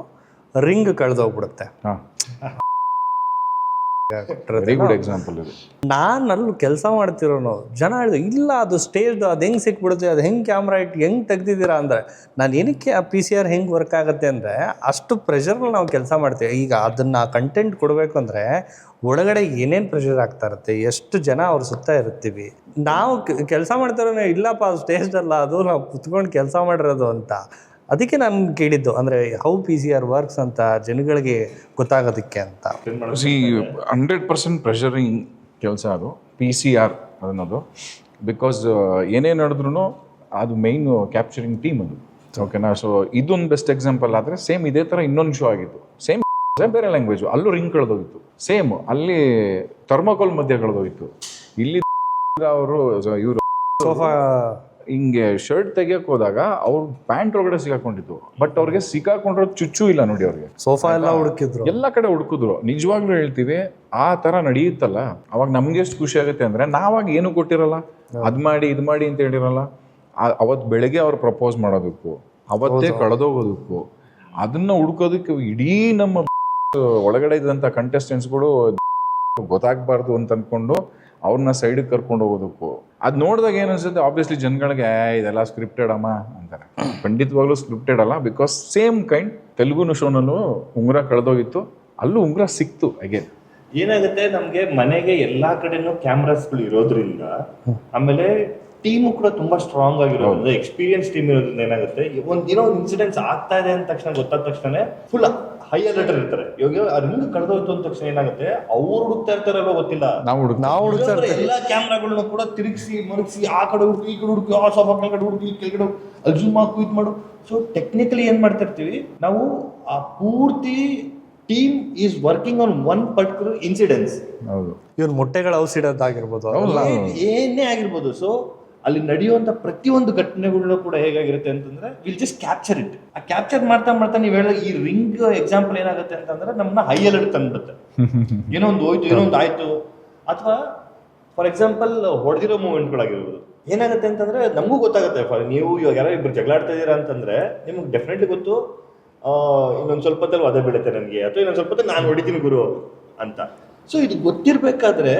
ರಿಂಗ್ ಕಳೆದೋಗ್ಬಿಡುತ್ತೆ. ಹಾಂ, ವೆರಿ ಗುಡ್ ಎಕ್ಸಾಂಪಲ್ ಇದು. ನಾನು ಅಲ್ಲಿ ಕೆಲಸ ಮಾಡ್ತಿರೋನು ಜನ ಹೇಳಿದ್ರು, ಇಲ್ಲ ಅದು ಸ್ಟೇಜ್ದು ಅದು ಹೆಂಗೆ ಸಿಕ್ಬಿಡುತ್ತೆ, ಅದು ಹೆಂಗೆ ಕ್ಯಾಮ್ರಾ ಇಟ್ಟು ಹೆಂಗೆ ತೆಗ್ದಿದ್ದೀರಾ ಅಂದರೆ, ನಾನು ಏನಕ್ಕೆ ಆ PCR ಹೆಂಗೆ ವರ್ಕ್ ಆಗುತ್ತೆ ಅಂದರೆ, ಅಷ್ಟು ಪ್ರೆಷರ್ನಲ್ಲಿ ನಾವು ಕೆಲಸ ಮಾಡ್ತೀವಿ. ಈಗ ಅದನ್ನು ಕಂಟೆಂಟ್ ಕೊಡಬೇಕು ಅಂದರೆ ಒಳಗಡೆ ಏನೇನು ಪ್ರೆಷರ್ ಆಗ್ತಾ ಇರುತ್ತೆ, ಎಷ್ಟು ಜನ ಅವ್ರ ಸುತ್ತ ಇರ್ತೀವಿ. ನಾವು ಕೆಲಸ ಮಾಡ್ತಿರೋನು, ಇಲ್ಲಪ್ಪ ಅದು ಸ್ಟೇಜ್ದಲ್ಲ, ಅದು ನಾವು ಕುತ್ಕೊಂಡು ಕೆಲಸ ಮಾಡಿರೋದು ಅಂತ. ಅದಕ್ಕೆ ನಾನು ಕೇಳಿದ್ದು, ಅಂದರೆ ಹೌ PCR ವರ್ಕ್ಸ್ ಅಂತ ಜನಗಳಿಗೆ ಗೊತ್ತಾಗೋದಕ್ಕೆ ಅಂತ. 100% ಪ್ರೆಷರಿಂಗ್ ಕೆಲಸ ಅದು PCR ಅನ್ನೋದು. ಬಿಕಾಸ್ ಏನೇ ನಡೆದ್ರೂ ಅದು ಮೈನ್ ಕ್ಯಾಪ್ಚರಿಂಗ್ ಟೀಮ್ ಅದು. ಓಕೆನಾ? ಸೊ ಇದೊಂದು ಬೆಸ್ಟ್ ಎಕ್ಸಾಂಪಲ್. ಆದರೆ ಸೇಮ್ ಇದೇ ಥರ ಇನ್ನೊಂದು ಶೋ ಆಗಿತ್ತು, ಸೇಮ್ ಬೇರೆ ಲ್ಯಾಂಗ್ವೇಜು, ಅಲ್ಲೂ ರಿಂಗ್ ಕಳೆದೋಗಿತ್ತು. ಸೇಮ್ ಅಲ್ಲಿ ಥರ್ಮೋಕೋಲ್ ಮಧ್ಯೆ ಕಳೆದೋಗಿತ್ತು. ಇಲ್ಲಿ ಅವರು ಇವರು ಸೋಫಾ ಹಿಂಗೆ ಶರ್ಟ್ ತೆಗಿಯಕ್ಕೆ ಹೋದಾಗ ಅವ್ರು ಪ್ಯಾಂಟ್ ಒಳಗಡೆ ಸಿಗಾಕೊಂಡಿತ್ತು. ಬಟ್ ಅವ್ರಿಗೆ ಸಿಕ್ಕಾಕೊಂಡಿರೋದು ಚುಚ್ಚು ಇಲ್ಲ ನೋಡಿ. ಅವ್ರಿಗೆ ಸೋಫಾ ಎಲ್ಲ ಹುಡುಕಿದ್ರು, ಎಲ್ಲ ಕಡೆ ಹುಡುಕಿದ್ರು. ನಿಜವಾಗ್ಲೂ ಹೇಳ್ತೀವಿ, ಆ ಥರ ನಡೆಯುತ್ತಲ್ಲ, ಅವಾಗ ನಮ್ಗೆ ಎಷ್ಟು ಖುಷಿ ಆಗುತ್ತೆ ಅಂದರೆ, ನಾವಾಗ ಏನು ಕೊಟ್ಟಿರಲ್ಲ, ಅದು ಮಾಡಿ ಇದು ಮಾಡಿ ಅಂತ ಹೇಳಿರಲ್ಲ. ಅವತ್ತು ಬೆಳಗ್ಗೆ ಅವ್ರು ಪ್ರಪೋಸ್ ಮಾಡೋದಕ್ಕೂ ಅವತ್ತೇ ಕಳೆದೋಗೋದಕ್ಕೂ ಅದನ್ನ ಹುಡ್ಕೋದಕ್ಕೆ ಇಡೀ ನಮ್ಮ ಒಳಗಡೆ ಇದ್ದಂಥ ಕಂಟೆಸ್ಟೆಂಟ್ಸ್ಗಳು ಗೊತ್ತಾಗಬಾರ್ದು ಅಂತ ಅಂದ್ಕೊಂಡು ಅವ್ರನ್ನ ಸೈಡಿಗೆ ಕರ್ಕೊಂಡು ಹೋಗೋದಕ್ಕೂ, ಅದು ನೋಡಿದಾಗ ಏನು ಅನ್ಸುತ್ತೆ, ಆಬ್ವಿಯಸ್ಲಿ ಜನಗಳಿಗೆ ಇದೆಲ್ಲ ಸ್ಕ್ರಿಪ್ಟೆಡ್ ಅಮ್ಮ ಅಂತಾರೆ. ಖಂಡಿತವಾಗ್ಲೂ ಸ್ಕ್ರಿಪ್ಟೆಡ್ ಅಲ್ಲ. ಬಿಕಾಸ್ ಸೇಮ್ ಕೈಂಡ್ ತೆಲುಗು ಶೋನಲ್ಲೂ ಉಂಗುರ ಕಳೆದೋಗಿತ್ತು, ಅಲ್ಲೂ ಉಂಗುರ ಸಿಕ್ತು. ಅಗೇನ್ ಏನಾಗುತ್ತೆ, ನಮ್ಗೆ ಮನೆಗೆ ಎಲ್ಲಾ ಕಡೆನೂ ಕ್ಯಾಮ್ರಾಸ್ಗಳು ಇರೋದ್ರಿಂದ, ಆಮೇಲೆ ಟೀಮು ಕೂಡ ತುಂಬಾ ಸ್ಟ್ರಾಂಗ್ ಆಗಿರೋದ್ರಿಂದ, ಎಕ್ಸ್ಪೀರಿಯನ್ಸ್ ಟೀಮ್ ಇರೋದ್ರಿಂದ ಏನಾಗುತ್ತೆ, ಏನೋ ಒಂದು ಇನ್ಸಿಡೆಂಟ್ಸ್ ಆಗ್ತಾ ಇದೆ ಅಂದ ತಕ್ಷಣ, ಗೊತ್ತಾದ ತಕ್ಷಣ ಫುಲ್ ಹೈ ಅಲರ್ಟ್ ಇರ್ತಾರೆ. ಇವಾಗ ಆ ರಿಂಗ್ ಕಳೆದೋಯ್ತು ಅಂದ ತಕ್ಷಣ ಏನಾಗುತ್ತೆ, ಅವ್ರು ಹುಡುಕ್ತಾ ಇರ್ತಾರಲ್ಲ ಗೊತ್ತಿಲ್ಲ, ನಾವು ಹುಡುಕ್ತಾ ಇರ್ತೀವಿ. ಎಲ್ಲಾ ಕ್ಯಾಮ್ರಾಗಳನ್ನ ಕೂಡ ತಿರುಗಿಸಿ ಮರುಗಿಸಿ, ಆ ಕಡೆ ಹುಡುಕಿ, ಈ ಕಡೆ ಹುಡುಕಿ, ಆ ಸೋಫಾ ಕೆಳಗಡೆ ಹುಡುಕಿ, ಕೆಳಗಡೆ ಅಲ್ಲಿ ಜೂಮ್ ಹಾಕು ಇದು ಮಾಡು. ಸೊ ಟೆಕ್ನಿಕಲಿ ಏನ್ ಮಾಡ್ತಾ ಇರ್ತೀವಿ ನಾವು, ಆ ಪೂರ್ತಿ team is working on one particular incidence. ಹೌದು, ಇವ್ರು ಮೊಟ್ಟೆಗಳ ಔಷಧಿದ್ದಾಗಿರ್ಬೋದು, ಏನೇ ಆಗಿರ್ಬೋದು. ಸೊ ಅಲ್ಲಿ ನಡೆಯುವಂತ ಪ್ರತಿಯೊಂದು ಘಟನೆಗಳನ್ನ ಕೂಡ ಹೇಗಾಗಿರುತ್ತೆ ಅಂತಂದ್ರೆ, ವಿಲ್ ಜಸ್ಟ್ ಕ್ಯಾಪ್ಚರ್ ಇಟ್. ಆ ಕ್ಯಾಪ್ಚರ್ ಮಾಡ್ತಾ ಮಾಡ್ತಾ ನೀವು ಹೇಳೋ ಈ ರಿಂಗ್ ಎಕ್ಸಾಂಪಲ್ ಏನಾಗುತ್ತೆ ಅಂತಂದ್ರೆ, ನಮ್ಮನ್ನ ಹೈ ಅಲರ್ಟ್ ತಂದ್ಬಿಡುತ್ತೆ. ಏನೋ ಒಂದು ಹೋಯ್ತು, ಏನೋ ಒಂದು ಆಯ್ತು. ಅಥವಾ ಫಾರ್ ಎಕ್ಸಾಂಪಲ್ ಹೊಡೆದಿರೋ ಮೂಮೆಂಟ್ಗಳಾಗಿರ್ಬೋದು. ಏನಾಗುತ್ತೆ ಅಂತಂದ್ರೆ ನಮಗೂ ಗೊತ್ತಾಗುತ್ತೆ. ನೀವು ಇವಾಗ ಯಾರೋ ಇಬ್ಬರು ಜಗಳಾಡ್ತಾ ಇದ್ದೀರಾ ಅಂತಂದ್ರೆ ನಿಮ್ಗೆ ಡೆಫಿನೆಟ್ಲಿ ಗೊತ್ತು, ಇನ್ನೊಂದು ಸ್ವಲ್ಪ ಹೊತ್ತಲ್ಲಿ ವಧೆ ಬೀಳುತ್ತೆ ನನಗೆ, ಅಥವಾ ಇನ್ನೊಂದು ಸ್ವಲ್ಪ ಹೊತ್ತಲ್ಲಿ ನಾನು ಹೊಡಿತೀನಿ ಗುರು ಅಂತ. ಸೊ ಇದು ಗೊತ್ತಿರ್ಬೇಕಾದ್ರೆ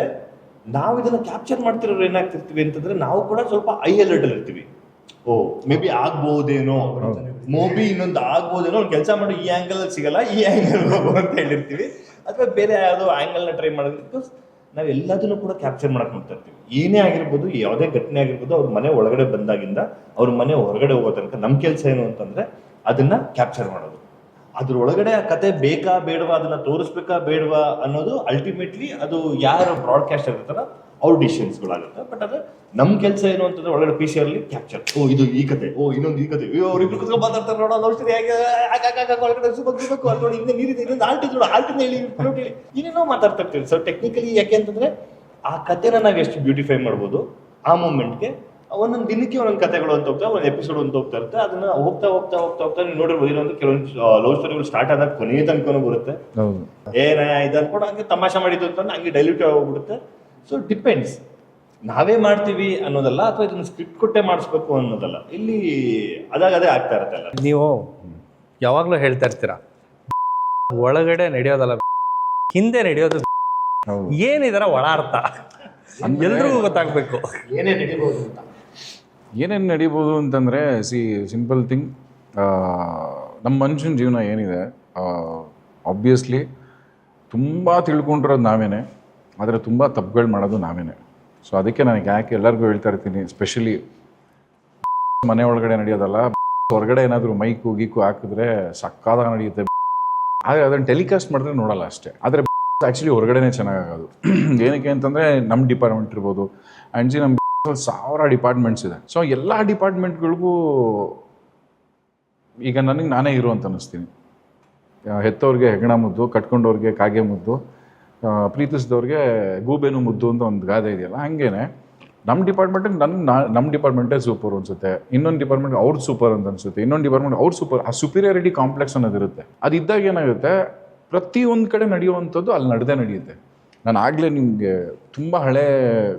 ನಾವು ಇದನ್ನ ಕ್ಯಾಪ್ಚರ್ ಮಾಡ್ತಿರೋರು ಏನಾಗ್ತಿರ್ತೀವಿ ಅಂತಂದ್ರೆ, ನಾವು ಕೂಡ ಸ್ವಲ್ಪ ಐ ಅಲರ್ಟ್ ಅಲ್ಲಿ ಇರ್ತೀವಿ. ಓ ಮೇ ಬಿ ಆಗ್ಬೋದೇನೋ, ಇನ್ನೊಂದು ಆಗ್ಬೋದೇನೋ, ಒಂದು ಕೆಲಸ ಮಾಡಿ ಈ ಆಂಗಲ್ ಸಿಗಲ್ಲ, ಈ ಆಂಗಲ್ ಹೋಗೋ ಅಂತ ಹೇಳಿರ್ತೀವಿ. ಅಥವಾ ಬೇರೆ ಯಾವುದೋ ಆಂಗಲ್ನ ಟ್ರೈ ಮಾಡೋದು. ಬಿಕಾಸ್ ನಾವು ಎಲ್ಲದನ್ನು ಕೂಡ ಕ್ಯಾಪ್ಚರ್ ಮಾಡಕ್ ನೋಡ್ತಾ ಇರ್ತೀವಿ. ಏನೇ ಆಗಿರ್ಬೋದು, ಯಾವುದೇ ಘಟನೆ ಆಗಿರ್ಬೋದು, ಅವ್ರ ಮನೆ ಒಳಗಡೆ ಬಂದಾಗಿಂದ ಅವ್ರ ಮನೆ ಹೊರಗಡೆ ಹೋಗೋ ತನಕ ನಮ್ಮ ಕೆಲಸ ಏನು ಅಂತಂದ್ರೆ ಅದನ್ನ ಕ್ಯಾಪ್ಚರ್ ಮಾಡೋದು. ಅದ್ರೊಳಗಡೆ ಆ ಕತೆ ಬೇಕಾ ಬೇಡವಾ, ಅದನ್ನ ತೋರಿಸ್ಬೇಕಾ ಬೇಡವಾ ಅನ್ನೋದು ಅಲ್ಟಿಮೇಟ್ಲಿ ಅದು ಯಾರು ಬ್ರಾಡ್ಕಾಸ್ಟ್ ಆಗಿರ್ತಾರ ಅವ್ರ ಡಿಸಿಷನ್ಸ್ಗಳಾಗುತ್ತೆ. ಬಟ್ ಅದು ನಮ್ಮ ಕೆಲಸ ಏನು ಅಂತಂದ್ರೆ ಒಳಗಡೆ PCR ಅಲ್ಲಿ ಕ್ಯಾಪ್ಚರ್. ಓ ಇದು ಈ ಕತೆ, ಓ ಇನ್ನೊಂದು ಈ ಕತೆ, ಅವ್ರಿಬ್ರು ಕುತ್ಕೊಂಡು ಮಾತಾಡ್ತಾರೆ ನೋಡೋ, ಔಷಧಿ ಹೇಗೆ ಒಳಗಡೆ ಸುಬೇಕು ಅಲ್ಲಿ ನೋಡಿ, ಇನ್ನೇ ನೀರಿದೆ, ಇನ್ನೊಂದು ಆಲ್ಟಿದ್ ಆಲ್ಟಿನ ಹೇಳಿ, ಏನೇನೋ ಮಾತಾಡ್ತಾ ಇರ್ತೀವಿ. ಸೊ ಟೆಕ್ನಿಕಲಿ ಯಾಕೆ ಅಂತಂದ್ರೆ ಆ ಕತೆನ ನಾವು ಎಷ್ಟು ಬ್ಯೂಟಿಫೈ ಮಾಡ್ಬೋದು, ಆ ಮೂಮೆಂಟ್ಗೆ ಒಂದೊಂದು ದಿನಕ್ಕೆ ಒಂದೊಂದು ಕಥೆಗಳು ಅಂತ ಹೋಗ್ತಾ ಒಂದು ಎಪಿಸೋಡ್ ಅಂತ ಹೋಗ್ತಾ ಇರುತ್ತೆ. ಅದನ್ನ ಹೋಗ್ತಾ ನೀವು ನೋಡಿರ್ಬೋದು. ಇನ್ನೊಂದು ಕೆಲವೊಂದು ಲವ್ ಸ್ಟೋರಿಗಳು ಸ್ಟಾರ್ಟ್ ಆದಾಗ ಕೊನೆಯ ತನಕನೂ ಬರುತ್ತೆ. ಹೌದು, ಏನ ಇದು ಅನ್ಕೊಂಡು ಹಂಗೆ ತಮಾಷೆ ಮಾಡಿದ್ದು ಅಂತ ಹಂಗೆ ಡೈಲ್ಯೂಟ್ ಹೋಗ್ಬಿಡುತ್ತೆ. ಸೊ ಡಿಪೆಂಡ್ಸ್, ನಾವೇ ಮಾಡ್ತೀವಿ ಅನ್ನೋದಲ್ಲ, ಅಥವಾ ಇದನ್ನ ಸ್ಕ್ರಿಪ್ಟ್ ಕೊಟ್ಟೆ ಮಾಡಿಸ್ಬೇಕು ಅನ್ನೋದಲ್ಲ. ಇಲ್ಲಿ ಅದೇ ಆಗ್ತಾ ಇರತ್ತಲ್ಲ. ನೀವು ಯಾವಾಗಲೂ ಹೇಳ್ತಾ ಇರ್ತೀರ ಒಳಗಡೆ ನಡೆಯೋದಲ್ಲ, ಹಿಂದೆ ನಡೆಯೋದು. ಹೌದು. ಏನಿದಾರ ಒಳ ಅರ್ಥ ಎಲ್ರಿಗೂ ಗೊತ್ತಾಗಬೇಕು. ಏನೇ ನಡಿಬೋದು ಅಂತ. ಏನೇನು ನಡೀಬೋದು ಅಂತಂದರೆ ಸಿಂಪಲ್ ಥಿಂಗ್, ನಮ್ಮ ಮನುಷ್ಯನ ಜೀವನ ಏನಿದೆ ಆಬ್ವಿಯಸ್ಲಿ ತುಂಬ ತಿಳ್ಕೊಂಡಿರೋದು ನಾವೇನೆ, ಆದರೆ ತುಂಬ ತಪ್ಪುಗಳು ಮಾಡೋದು ನಾವೇನೆ. ಸೊ ಅದಕ್ಕೆ ನನಗೆ ಯಾಕೆ ಎಲ್ಲರಿಗೂ ಹೇಳ್ತಾ ಇರ್ತೀನಿ, ಸ್ಪೆಷಲಿ ಮನೆ ಒಳಗಡೆ ನಡೆಯೋದಲ್ಲ, ಹೊರಗಡೆ ಏನಾದರೂ ಮೈಕು ಗೀಕು ಹಾಕಿದ್ರೆ ಸಕ್ಕಾದಾಗ ನಡೆಯುತ್ತೆ. ಆದರೆ ಅದನ್ನು ಟೆಲಿಕಾಸ್ಟ್ ಮಾಡಿದ್ರೆ ನೋಡಲ್ಲ ಅಷ್ಟೇ. ಆದರೆ ಆ್ಯಕ್ಚುಲಿ ಹೊರಗಡೆನೇ ಚೆನ್ನಾಗಾಗೋದು. ಏನಕ್ಕೆ ಅಂತಂದರೆ ನಮ್ಮ ಡಿಪಾರ್ಟ್ಮೆಂಟ್ ಇರ್ಬೋದು, ಆ್ಯಂಡ್ ನಮ್ಮ 1000 ಡಿಪಾರ್ಟ್ಮೆಂಟ್ಸ್ ಇದೆ. ಸೊ ಎಲ್ಲ ಡಿಪಾರ್ಟ್ಮೆಂಟ್ಗಳಿಗೂ ಈಗ ನನಗೆ ನಾನೇ ಇರು ಅಂತ ಅನ್ನಿಸ್ತೀನಿ. ಹೆತ್ತವ್ರಿಗೆ ಹೆಗ್ಗಣ ಮುದ್ದು, ಕಟ್ಕೊಂಡವ್ರಿಗೆ ಕಾಗೆ ಮುದ್ದು, ಪ್ರೀತಿಸಿದವ್ರಿಗೆ ಗೂಬೇನು ಮುದ್ದು ಅಂತ ಒಂದು ಗಾದೆ ಇದೆಯಲ್ಲ, ಹಾಗೇನೆ ನಮ್ಮ ಡಿಪಾರ್ಟ್ಮೆಂಟಿಗೆ ನಮ್ಮ ಡಿಪಾರ್ಟ್ಮೆಂಟೇ ಸೂಪರ್ ಅನಿಸುತ್ತೆ, ಇನ್ನೊಂದು ಡಿಪಾರ್ಟ್ಮೆಂಟ್ ಅವ್ರದ್ದು ಸೂಪರ್ ಅಂತ ಅನಿಸುತ್ತೆ, ಇನ್ನೊಂದು ಡಿಪಾರ್ಟ್ಮೆಂಟ್ ಅವ್ರು ಸೂಪರ್. ಆ ಸುಪೀರಿಯಾರಿಟಿ ಕಾಂಪ್ಲೆಕ್ಸ್ ಅನ್ನೋದಿರುತ್ತೆ. ಅದಿದ್ದಾಗ ಏನಾಗುತ್ತೆ, ಪ್ರತಿಯೊಂದು ಕಡೆ ನಡೆಯುವಂಥದ್ದು ಅಲ್ಲಿ ನಡೆಯುತ್ತೆ. ನಾನು ಆಗಲೇ ನಿಮಗೆ ತುಂಬ ಹಳೆ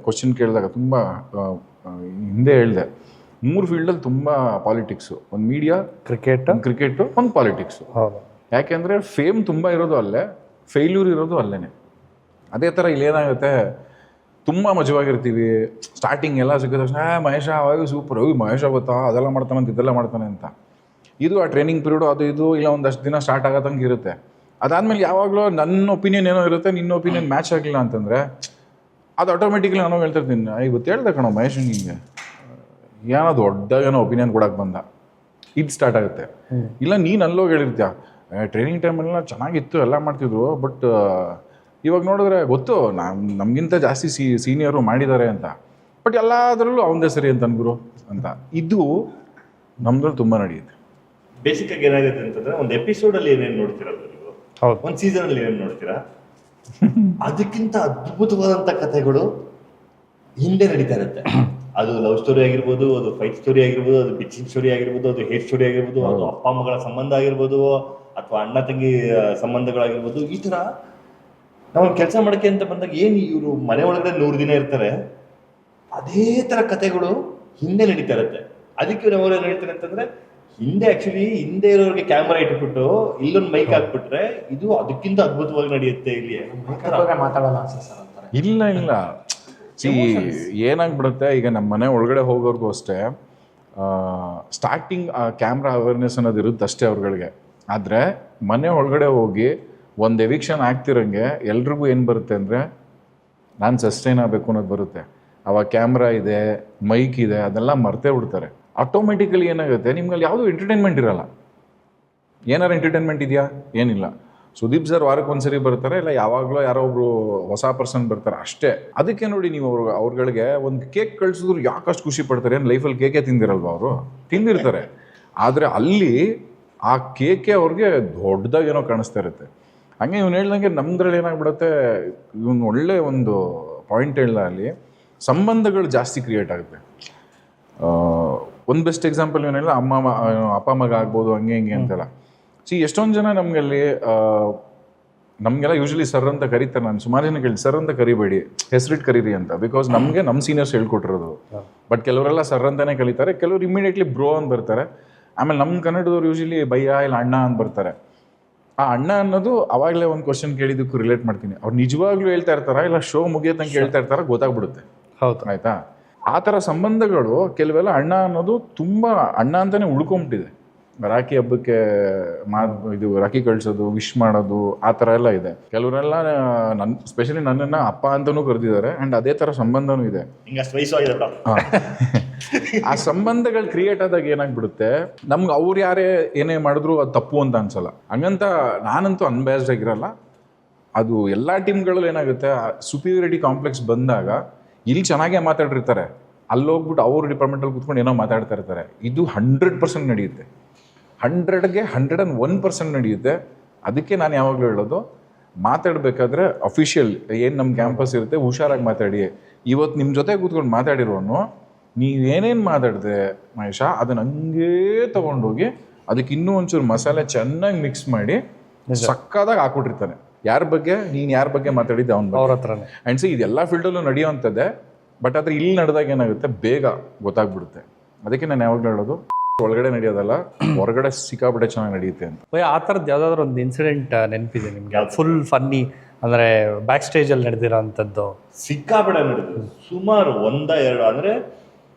ಕ್ವಶನ್ ಕೇಳಿದಾಗ ತುಂಬ ಹಿಂದೆ ಹೇಳಿದೆ, 3 ಫೀಲ್ಡಲ್ಲಿ ತುಂಬ ಪಾಲಿಟಿಕ್ಸು. ಒಂದು ಮೀಡಿಯಾ, ಕ್ರಿಕೆಟು, ಒಂದು ಪಾಲಿಟಿಕ್ಸು. ಹೌದು. ಯಾಕೆಂದರೆ ಫೇಮ್ ತುಂಬ ಇರೋದು ಅಲ್ಲೇ, ಫೇಲ್ಯೂರ್ ಇರೋದು ಅಲ್ಲೇ. ಅದೇ ಥರ ಇಲ್ಲೇನಾಗುತ್ತೆ, ತುಂಬ ಮಜವಾಗಿರ್ತೀವಿ, ಸ್ಟಾರ್ಟಿಂಗ್ ಎಲ್ಲ ಸಿಕ್ಕಿದ ತಕ್ಷಣ ಮಹೇಶ ಅವಾಗ ಸೂಪರ್, ಮಹೇಶ ಗೊತ್ತಾ ಅದೆಲ್ಲ ಮಾಡ್ತಾನೆ ಅಂತ ಇದೆಲ್ಲ ಮಾಡ್ತಾನೆ ಅಂತ. ಇದು ಆ ಟ್ರೈನಿಂಗ್ ಪೀರಿಯಡು ಅದು ಇದು ಇಲ್ಲ ಒಂದಷ್ಟು ದಿನ ಸ್ಟಾರ್ಟ್ ಆಗೋದಂಗೆ ಇರುತ್ತೆ. ಅದಾದಮೇಲೆ ಯಾವಾಗಲೂ ನನ್ನ ಒಪಿನಿಯನ್ ಏನೋ ಇರುತ್ತೆ, ನಿನ್ನ ಒಪಿನಿಯನ್ ಮ್ಯಾಚ್ ಆಗಲಿಲ್ಲ ಅಂತಂದರೆ ಅದು ಆಟೋಮೆಟಿಕ್ಲಿ ನಾನು ಹೇಳ್ತಾ ಇರ್ತೀನಿ, ಇವತ್ತು ಹೇಳ್ದೆ ಕಣೋ ಮಹೇಶ್ ನಿಂಗೆ ಏನೋ ದೊಡ್ಡದಾಗೇನೋ ಒಪಿನಿಯನ್ ಕೊಡೋಕೆ ಬಂದ, ಇದು ಸ್ಟಾರ್ಟ್ ಆಗುತ್ತೆ. ಇಲ್ಲ ನೀನು ಅಲ್ಲೋಗಿ ಹೇಳಿರ್ತೀಯ, ಟ್ರೈನಿಂಗ್ ಟೈಮಲ್ಲೆಲ್ಲ ಚೆನ್ನಾಗಿತ್ತು ಎಲ್ಲ ಮಾಡ್ತಿದ್ರು, ಬಟ್ ಇವಾಗ ನೋಡಿದ್ರೆ ಗೊತ್ತು ನಮಗಿಂತ ಜಾಸ್ತಿ ಸೀನಿಯರು ಮಾಡಿದ್ದಾರೆ ಅಂತ, ಬಟ್ ಎಲ್ಲದರಲ್ಲೂ ಅವನದೇ ಸರಿ ಅಂತ ಅನ್ಗುರು ಅಂತ. ಇದು ನಮ್ದ್ರಲ್ಲಿ ತುಂಬ ನಡೆಯುತ್ತೆ. ಬೇಸಿಕ್ ಆಗಿ ಏನಾಗುತ್ತೆ ಅಂತಂದ್ರೆ, ಒಂದು ಎಪಿಸೋಡಲ್ಲಿ ಏನೇನು ನೋಡ್ತಿರಲ್ಲ ನೀವು, ಒಂದು ಸೀಸನಲ್ಲಿ ಏನೇನು ನೋಡ್ತೀರಾ, ಅದಕ್ಕಿಂತ ಅದ್ಭುತವಾದಂಥ ಕಥೆಗಳು ಹಿಂದೆ ನಡೀತಾ ಇರುತ್ತೆ. ಅದು ಲವ್ ಸ್ಟೋರಿ ಆಗಿರ್ಬೋದು, ಅದು ಫೈಟ್ ಸ್ಟೋರಿ ಆಗಿರ್ಬೋದು, ಅದು ಬಿಚ್ಚಿಂಗ್ ಸ್ಟೋರಿ ಆಗಿರ್ಬೋದು, ಅದು ಹೇಟ್ ಸ್ಟೋರಿ ಆಗಿರ್ಬೋದು, ಅದು ಅಪ್ಪ ಮಗಳ ಸಂಬಂಧ ಆಗಿರ್ಬೋದು, ಅಥವಾ ಅಣ್ಣ ತಂಗಿ ಸಂಬಂಧಗಳಾಗಿರ್ಬೋದು. ಈ ಥರ ನಾವು ಕೆಲಸ ಮಾಡೋಕ್ಕೆ ಅಂತ ಬಂದಾಗ ಏನು ಇವರು ಮನೆ ಒಳಗಡೆ 100 ದಿನ ಇರ್ತಾರೆ, ಅದೇ ಥರ ಕಥೆಗಳು ಹಿಂದೆ ನಡೀತಾ ಇರುತ್ತೆ. ಅದಕ್ಕೆ ನಾವು ಏನು ಹೇಳ್ತಾರೆ ಅಂತಂದ್ರೆ, ಹಿಂದೆ ಇರೋರಿಗೆ ಕ್ಯಾಮ್ರಾ ಇಟ್ಬಿಟ್ಟು ಇಲ್ಲೊಂದು ಮೈಕ್ ಹಾಕ್ಬಿಟ್ರೆ ಇದು ಅದಕ್ಕಿಂತ ಅದ್ಭುತವಾಗಿ ನಡೆಯುತ್ತೆ. ಇಲ್ಲಿ ಮಾತಾಡೋಣ ಅನ್ಸುತ್ತೆ ಸರ್ ಅಂತಾರೆ. ಇಲ್ಲ ಏನಾಗ್ಬಿಡುತ್ತೆ, ಈಗ ನಮ್ಮ ಮನೆ ಒಳಗಡೆ ಹೋಗೋರ್ಗೂ ಅಷ್ಟೇ ಸ್ಟಾರ್ಟಿಂಗ್ ಆ ಕ್ಯಾಮ್ರಾ ಅವೇರ್ನೆಸ್ ಅನ್ನೋದು ಇರುತ್ತೆ ಅಷ್ಟೇ ಅವ್ರಗಳಿಗೆ. ಆದರೆ ಮನೆ ಒಳಗಡೆ ಹೋಗಿ ಒಂದು ಎವಿಕ್ಷನ್ ಆಗ್ತಿರಂಗೆ ಎಲ್ರಿಗೂ ಏನು ಬರುತ್ತೆ ಅಂದರೆ, ನಾನು ಸಸ್ಟೈನ್ ಆಗಬೇಕು ಅನ್ನೋದು ಬರುತ್ತೆ. ಅವಾಗ ಕ್ಯಾಮ್ರಾ ಇದೆ, ಮೈಕ್ ಇದೆ, ಅದೆಲ್ಲ ಮರ್ತೇ ಬಿಡ್ತಾರೆ. ಆಟೋಮೆಟಿಕಲಿ ಏನಾಗುತ್ತೆ, ನಿಮ್ಗಲ್ಲಿ ಯಾವುದೂ ಎಂಟರ್ಟೈನ್ಮೆಂಟ್ ಇರಲ್ಲ. ಏನಾರು ಎಂಟರ್ಟೈನ್ಮೆಂಟ್ ಇದೆಯಾ? ಏನಿಲ್ಲ. ಸುದೀಪ್ ಸರ್ ವಾರಕ್ಕೆ ಒಂದ್ಸರಿ ಬರ್ತಾರೆ, ಇಲ್ಲ ಯಾವಾಗಲೂ ಯಾರೋ ಒಬ್ರು ಹೊಸ ಪರ್ಸನ್ ಬರ್ತಾರೆ ಅಷ್ಟೇ. ಅದಕ್ಕೆ ನೋಡಿ ನೀವು ಅವ್ರಗಳಿಗೆ ಒಂದು ಕೇಕ್ ಕಳಿಸಿದ್ರು ಯಾಕಷ್ಟು ಖುಷಿ ಪಡ್ತಾರೆ. ಏನು ಲೈಫಲ್ಲಿ ಕೇಕೆ ತಿಂದಿರಲ್ವ? ಅವರು ತಿಂದಿರ್ತಾರೆ, ಆದರೆ ಅಲ್ಲಿ ಆ ಕೇಕೆ ಅವ್ರಿಗೆ ದೊಡ್ಡದಾಗೇನೋ ಕಾಣಿಸ್ತಾ ಇರುತ್ತೆ. ಹಂಗೆ ಇವ್ನು ಹೇಳ್ದಂಗೆ ನಮ್ದ್ರಲ್ಲಿ ಏನಾಗ್ಬಿಡುತ್ತೆ, ಇವನು ಒಳ್ಳೆ ಒಂದು ಪಾಯಿಂಟ್ ಹೇಳ್ದ, ಅಲ್ಲಿ ಸಂಬಂಧಗಳು ಜಾಸ್ತಿ ಕ್ರಿಯೇಟ್ ಆಗುತ್ತೆ. ಒಂದು ಬೆಸ್ಟ್ ಎಕ್ಸಾಂಪಲ್ ಏನು ಹೇಳಿಲ್ಲ, ಅಪ್ಪ ಮಗ ಆಗ್ಬೋದು, ಹಂಗೆ ಅಂತೆಲ್ಲ. ಎಷ್ಟೊಂದು ಜನ ನಮಗೆಲ್ಲ ಯೂಶಲಿ ಸರ್ ಅಂತ ಕರೀತಾರೆ. ನಾನು ಸುಮಾರು ಜನ ಕೇಳಿ, ಸರ್ ಅಂತ ಕರಿಬೇಡಿ, ಹೆಸರಿಟ್ಟು ಕರೀರಿ ಅಂತ. ಬಿಕಾಸ್ ನಮಗೆ ನಮ್ಮ ಸೀನಿಯರ್ಸ್ ಹೇಳ್ಕೊಟ್ಟಿರೋದು. ಬಟ್ ಕೆಲವರೆಲ್ಲ ಸರ್ ಅಂತಲೇ ಕಲಿತಾರೆ, ಕೆಲವರು ಇಮಿಡಿಯೇಟ್ಲಿ ಬ್ರೋ ಅಂತ ಬರ್ತಾರೆ. ಆಮೇಲೆ ನಮ್ಮ ಕನ್ನಡದವ್ರು ಯೂಶಲಿ ಭಯ್ಯ ಇಲ್ಲ ಅಣ್ಣ ಅಂತ ಬರ್ತಾರೆ. ಆ ಅಣ್ಣ ಅನ್ನೋದು ಅವಾಗಲೇ ಒಂದು ಕ್ವಶನ್ ಕೇಳಿದ್ದಕ್ಕೂ ರಿಲೇಟ್ ಮಾಡ್ತೀನಿ. ಅವ್ರು ನಿಜವಾಗ್ಲೂ ಹೇಳ್ತಾ ಇರ್ತಾರ, ಇಲ್ಲ ಶೋ ಮುಗಿಯೋತಂಗೆ ಹೇಳ್ತಾ ಇರ್ತಾರ, ಗೊತ್ತಾಗ್ಬಿಡುತ್ತೆ. ಹೌದು, ಆಯ್ತಾ? ಆ ಥರ ಸಂಬಂಧಗಳು ಕೆಲವೆಲ್ಲ ಅಣ್ಣ ಅನ್ನೋದು ತುಂಬ ಅಣ್ಣ ಅಂತಲೇ ಉಳ್ಕೊಂಬಿಟ್ಟಿದೆ. ರಾಖಿ ಹಬ್ಬಕ್ಕೆ ಇದು ರಾಖಿ ಕಳಿಸೋದು, ವಿಶ್ ಮಾಡೋದು, ಆ ಥರ ಎಲ್ಲ ಇದೆ. ಕೆಲವರೆಲ್ಲ ಸ್ಪೆಷಲಿ ನನ್ನನ್ನು ಅಪ್ಪ ಅಂತಲೂ ಕರೆದಿದ್ದಾರೆ. ಆ್ಯಂಡ್ ಅದೇ ಥರ ಸಂಬಂಧನೂ ಇದೆ. ಆ ಸಂಬಂಧಗಳು ಕ್ರಿಯೇಟ್ ಆದಾಗ ಏನಾಗ್ಬಿಡುತ್ತೆ, ನಮ್ಗೆ ಅವ್ರು ಯಾರೇ ಏನೇ ಮಾಡಿದ್ರು ಅದು ತಪ್ಪು ಅಂತ ಅನ್ಸಲ್ಲ. ಹಂಗಂತ ನಾನಂತೂ ಅನ್ಬ್ಯಾಸ್ಡ್ ಆಗಿರಲ್ಲ. ಅದು ಎಲ್ಲ ಟೀಮ್ಗಳಲ್ಲಿ ಏನಾಗುತ್ತೆ, ಸುಪೀರಿಯರಿಟಿ ಕಾಂಪ್ಲೆಕ್ಸ್ ಬಂದಾಗ ಇಲ್ಲಿ ಚೆನ್ನಾಗೇ ಮಾತಾಡಿರ್ತಾರೆ, ಅಲ್ಲೋಗ್ಬಿಟ್ಟು ಅವ್ರ ಡಿಪಾರ್ಟ್ಮೆಂಟಲ್ಲಿ ಕೂತ್ಕೊಂಡು ಏನೋ ಮಾತಾಡ್ತಾ ಇರ್ತಾರೆ. ಇದು 100% ನಡೆಯುತ್ತೆ, 100ಗೆ 101% ನಡೆಯುತ್ತೆ. ಅದಕ್ಕೆ ನಾನು ಯಾವಾಗಲೂ ಹೇಳೋದು, ಮಾತಾಡಬೇಕಾದ್ರೆ ಅಫಿಷಿಯಲ್ ಏನು ನಮ್ಮ ಕ್ಯಾಂಪಸ್ ಇರುತ್ತೆ, ಹುಷಾರಾಗಿ ಮಾತಾಡಿ. ಇವತ್ತು ನಿಮ್ಮ ಜೊತೆ ಕೂತ್ಕೊಂಡು ಮಾತಾಡಿರೋನು ನೀವೇನೇನು ಮಾತಾಡಿದೆ ಮಹೇಶ ಅದನ್ನ ಹಂಗೇ ತಗೊಂಡೋಗಿ ಅದಕ್ಕೆ ಇನ್ನೂ ಒಂಚೂರು ಮಸಾಲೆ ಚೆನ್ನಾಗಿ ಮಿಕ್ಸ್ ಮಾಡಿ ಸಕ್ಕದಾಗಿ ಹಾಕ್ಬಿಟ್ಟಿರ್ತಾನೆ. ಯಾರ ಬಗ್ಗೆ ನೀನು ಯಾರ ಬಗ್ಗೆ ಮಾತಾಡಿದ್ದೆ ಅವ್ನ ಅವ್ರ ಬಗ್ಗೆ. ಹತ್ರನೇ. ಆ್ಯಂಡ್ ಸಿ ಇದೆಲ್ಲ ಫೀಲ್ಡಲ್ಲೂ ನಡೆಯೋವಂಥದ್ದೇ, ಬಟ್ ಆದರೆ ಇಲ್ಲಿ ನಡೆದಾಗ ಏನಾಗುತ್ತೆ ಬೇಗ ಗೊತ್ತಾಗ್ಬಿಡುತ್ತೆ. ಅದಕ್ಕೆ ನಾನು ಯಾವಾಗಲೂ ಹೇಳೋದು ಒಳಗಡೆ ನಡೆಯೋದಲ್ಲ, ಹೊರಗಡೆ ಸಿಕ್ಕಾಪಟ್ಟೆ ಚೆನ್ನಾಗಿ ನಡೆಯುತ್ತೆ ಅಂತ. ಆ ಥರದ್ದು ಯಾವುದಾದ್ರೂ ಒಂದು ಇನ್ಸಿಡೆಂಟ್ ನೆನಪಿದೆ ನಿಮಗೆ? ಫುಲ್ ಫನ್ನಿ ಅಂದರೆ ಬ್ಯಾಕ್ ಸ್ಟೇಜಲ್ಲಿ ನಡೆದಿರೋ ಅಂಥದ್ದು? ಸಿಕ್ಕಾಪಟ್ಟೆ ನಡೆದು ಸುಮಾರು 1-2 ಅಂದ್ರೆ